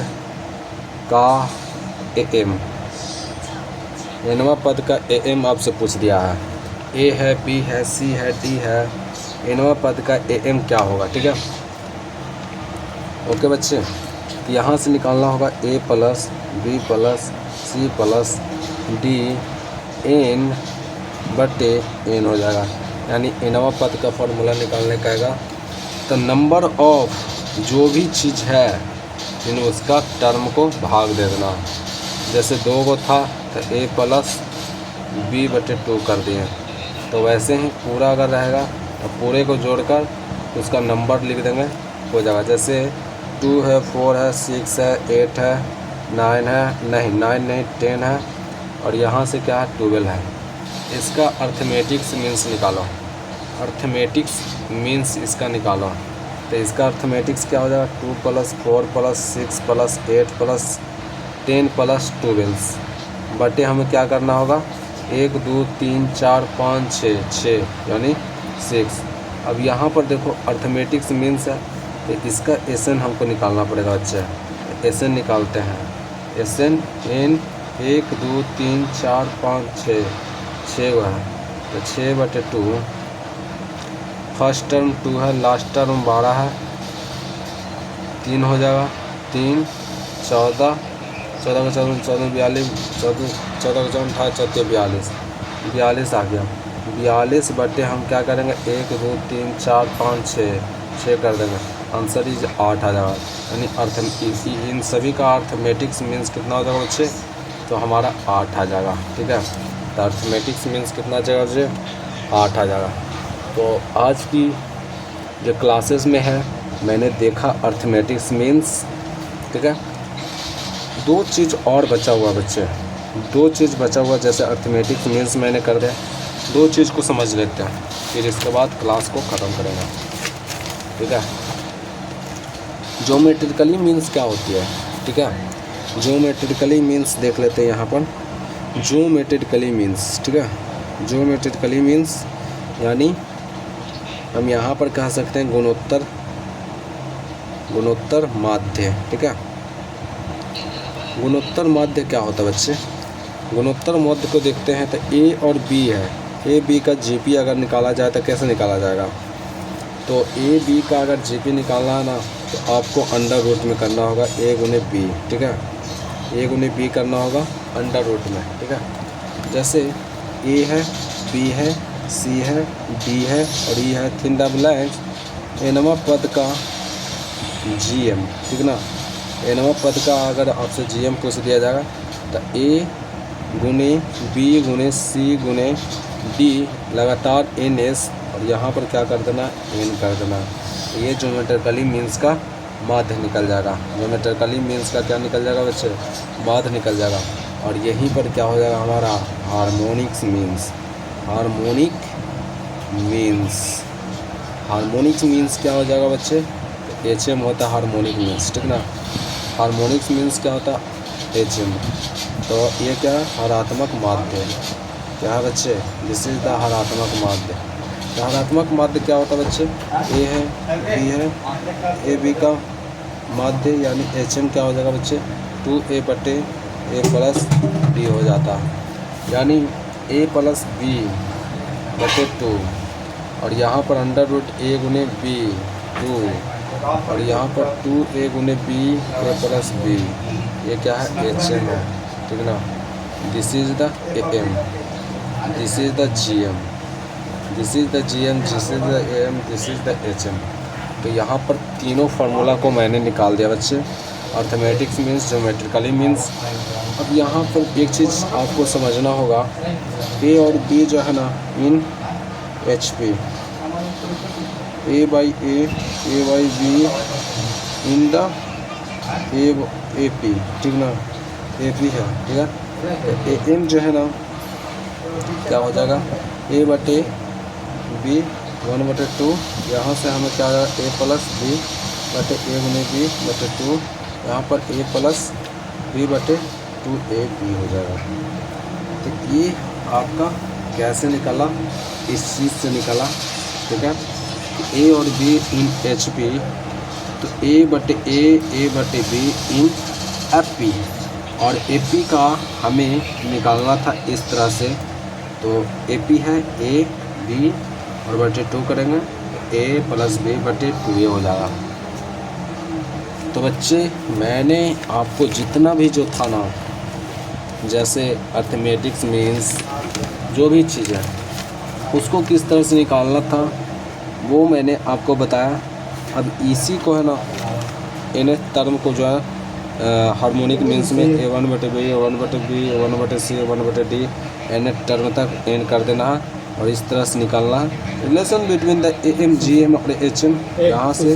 का AM, nवां पद का AM आपसे पूछ दिया है। A है, B है, C है, D है, nवां पद का AM क्या होगा, ठीक है। ओके बच्चे, यहाँ से निकालना होगा A plus B plus C plus D N बटे N हो जाएगा, यानी nवां पद का फॉर्मूला निकालने का आएगा। तो नंबर ऑफ जो भी चीज़ है इन उसका टर्म को भाग दे देना। जैसे 2 को था तो A प्लस B बटे 2 कर दिए, तो वैसे ही पूरा अगर रहेगा तो पूरे को जोड़कर उसका नंबर लिख देंगे, हो जाएगा। जैसे 2 है, 4 है, 6 है, 8 है, 9 है, नहीं 9 नहीं 10 है, और यहाँ से क्या है 12 है। इसका अर्थमेटिक्स मीन्स निकालो, अर्थमेटिक्स मीन्स इसका निकालो। तो इसका अर्थमेटिक्स क्या हो जाएगा, 2 प्लस 4 प्लस 6 प्लस 8 प्लस 10 + 12 बटे हमें क्या करना होगा 1 2 3 4 5 6 यानी 6। अब यहाँ पर देखो अर्थमेटिक्स मीन्स है तो इसका एसएन हमको निकालना पड़ेगा बच्चे। एसएन निकालते हैं। एसएन एन 1 2 3 4 5 6 गो है तो 6/2। फर्स्ट टर्म 2 है, लास्ट टर्म 12 है, 3 हो जाएगा। 3 14 14 का 14 42 14 का 14 42 42 आ गया। 42 बटे हम क्या करेंगे 1 2 3 4 5 6 कर देंगे। आंसर इज 8 आ जाएगा। यानी इन सभी का अर्थमेटिक्स मीन्स कितना हो जाएगा बच्चे तो हमारा 8 आ जाएगा। ठीक है, तो अर्थमेटिक्स मीन्स कितना आ जाएगा बच्चे 8 आ जाएगा। तो आज की जो क्लासेस में है मैंने देखा अर्थमेटिक्स मीन्स। ठीक है, 2 चीज़ और बचा हुआ बच्चे, 2 चीज़ बचा हुआ जैसे अर्थमेटिक्स मीन्स मैंने कर दिया। 2 चीज़ को समझ लेते हैं फिर इसके बाद क्लास को ख़त्म करेंगे। ठीक है, ज्योमेट्रिकली मीन्स क्या होती है। ठीक है, ज्योमेट्रिकली मीन्स देख लेते हैं यहाँ पर। ज्योमेट्रिकली मीन्स, ठीक है, ज्योमेट्रिकली मीन्स यानी हम यहाँ पर कह सकते हैं गुणोत्तर माध्य। ठीक है, गुणोत्तर माध्य क्या होता है बच्चे। गुणोत्तर माध्य को देखते हैं तो ए और बी है। ए बी का जीपी अगर निकाला जाए तो कैसे निकाला जाएगा। तो ए बी का अगर जीपी निकालना है ना तो आपको अंडर रूट में करना होगा ए गुने बी। ठीक है, ए गुने बी करना होगा अंडर रूट में। ठीक है, जैसे ए है, बी है, सी है, डी है और ई है। थिन द ब्लैंक एनवा पद का जीएम। ठीक ना, एनवा पद का अगर आपसे जीएम पूछ दिया जाएगा तो ए गुने बी गुने सी गुने डी लगातार एन एस और यहाँ पर क्या कर देना एन कर देना। ये ज्योमेट्रिकली मीन्स का माध्य निकल जाएगा। ज्योमेट्रिकली मीन्स का क्या निकल जाएगा बच्चे माध्य निकल जाएगा। और यहीं पर क्या हो जाएगा हमारा harmonics means. Harmonic means, harmonics means क्या हो जाएगा बच्चे HM होता है हार्मोनिक मीन्स। ठीक ना, हार्मोनिक्स मीन्स क्या होता है HM। तो ये क्या है हरात्मक माध्य। क्या है बच्चे दिस इज द हरात्मक माध्य। तो हरात्मक माध्य क्या होता है बच्चे ए है, बी है, ए बी का माध्य यानी HM क्या हो जाएगा बच्चे 2a बटे a प्लस b हो जाता है। यानी a प्लस b बटे 2 और यहाँ पर अंडर रूट a गुने b 2 और यहाँ पर 2a गुने b a प्लस b। ये क्या है HM है। ठीक ना, this is the AM, this is the GM, this is the GM, this is the AM, this is the HM। तो यहाँ पर तीनों फार्मूला को मैंने निकाल दिया बच्चे। Arithmetics means, geometrically means. अब यहाँ पर एक चीज़ आपको समझना होगा A और B जो है ना इन HP, A by B in the AP। ठीक ना, AP है। ठीक है, तो AM जो है ना क्या हो जाएगा A बटे B 1/2। यहाँ से हमें क्या आ जाएगा A प्लस B बटे A गुने B बटे 2। यहाँ पर A प्लस B बटे 2AB हो जाएगा। तो ये आपका कैसे निकला इस चीज़ से निकला। ठीक है, A और B इन HP तो A बटे B इन FP और AP का हमें निकालना था इस तरह से। तो AP है A B और बटे 2 करेंगे A प्लस B बटे 2 ये हो जाएगा। तो बच्चे मैंने आपको जितना भी जो था ना जैसे अर्थमेटिक्स मीन्स जो भी चीज़ है उसको किस तरह से निकालना था वो मैंने आपको बताया। अब इसी को है ना nth टर्म को जो है हार्मोनिक मीन्स में A1 बटे B, A1 बटे B, A1 बटे C, A1 बटे D nth टर्म तक n कर देना है और इस तरह से निकालना है relation between the AM, GM और HM। यहाँ से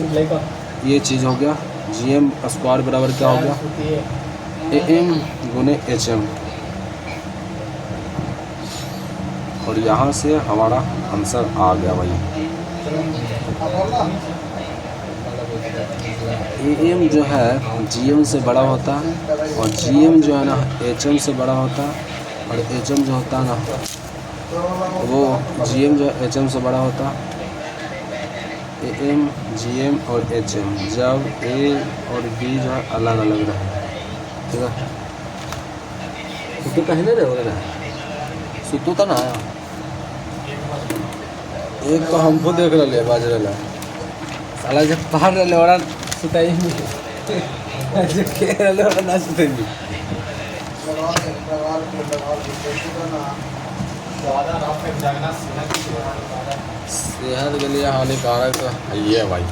ये चीज़ हो गया GM स्क्वायर बराबर क्या हो गया AM गुने HM और यहाँ से हमारा आंसर आ गया भाई। AM जो है GM से बड़ा होता है, और GM जो है ना HM से बड़ा होता है, और HM जो होता है ना वो GM जो है HM से बड़ा होता है। AM, GM और HM जब A और B जो है अलग अलग रहे, ठीक है। तो कहीं नहीं रहे ना सुतू तो ना आया, एक तो हमको देख रहे बाज रहा साला, जब पहाड़ रहे और सुताई जो खेल रहे और ना सुतेंगी। सेहत के लिए हानिकारक है ये भाई।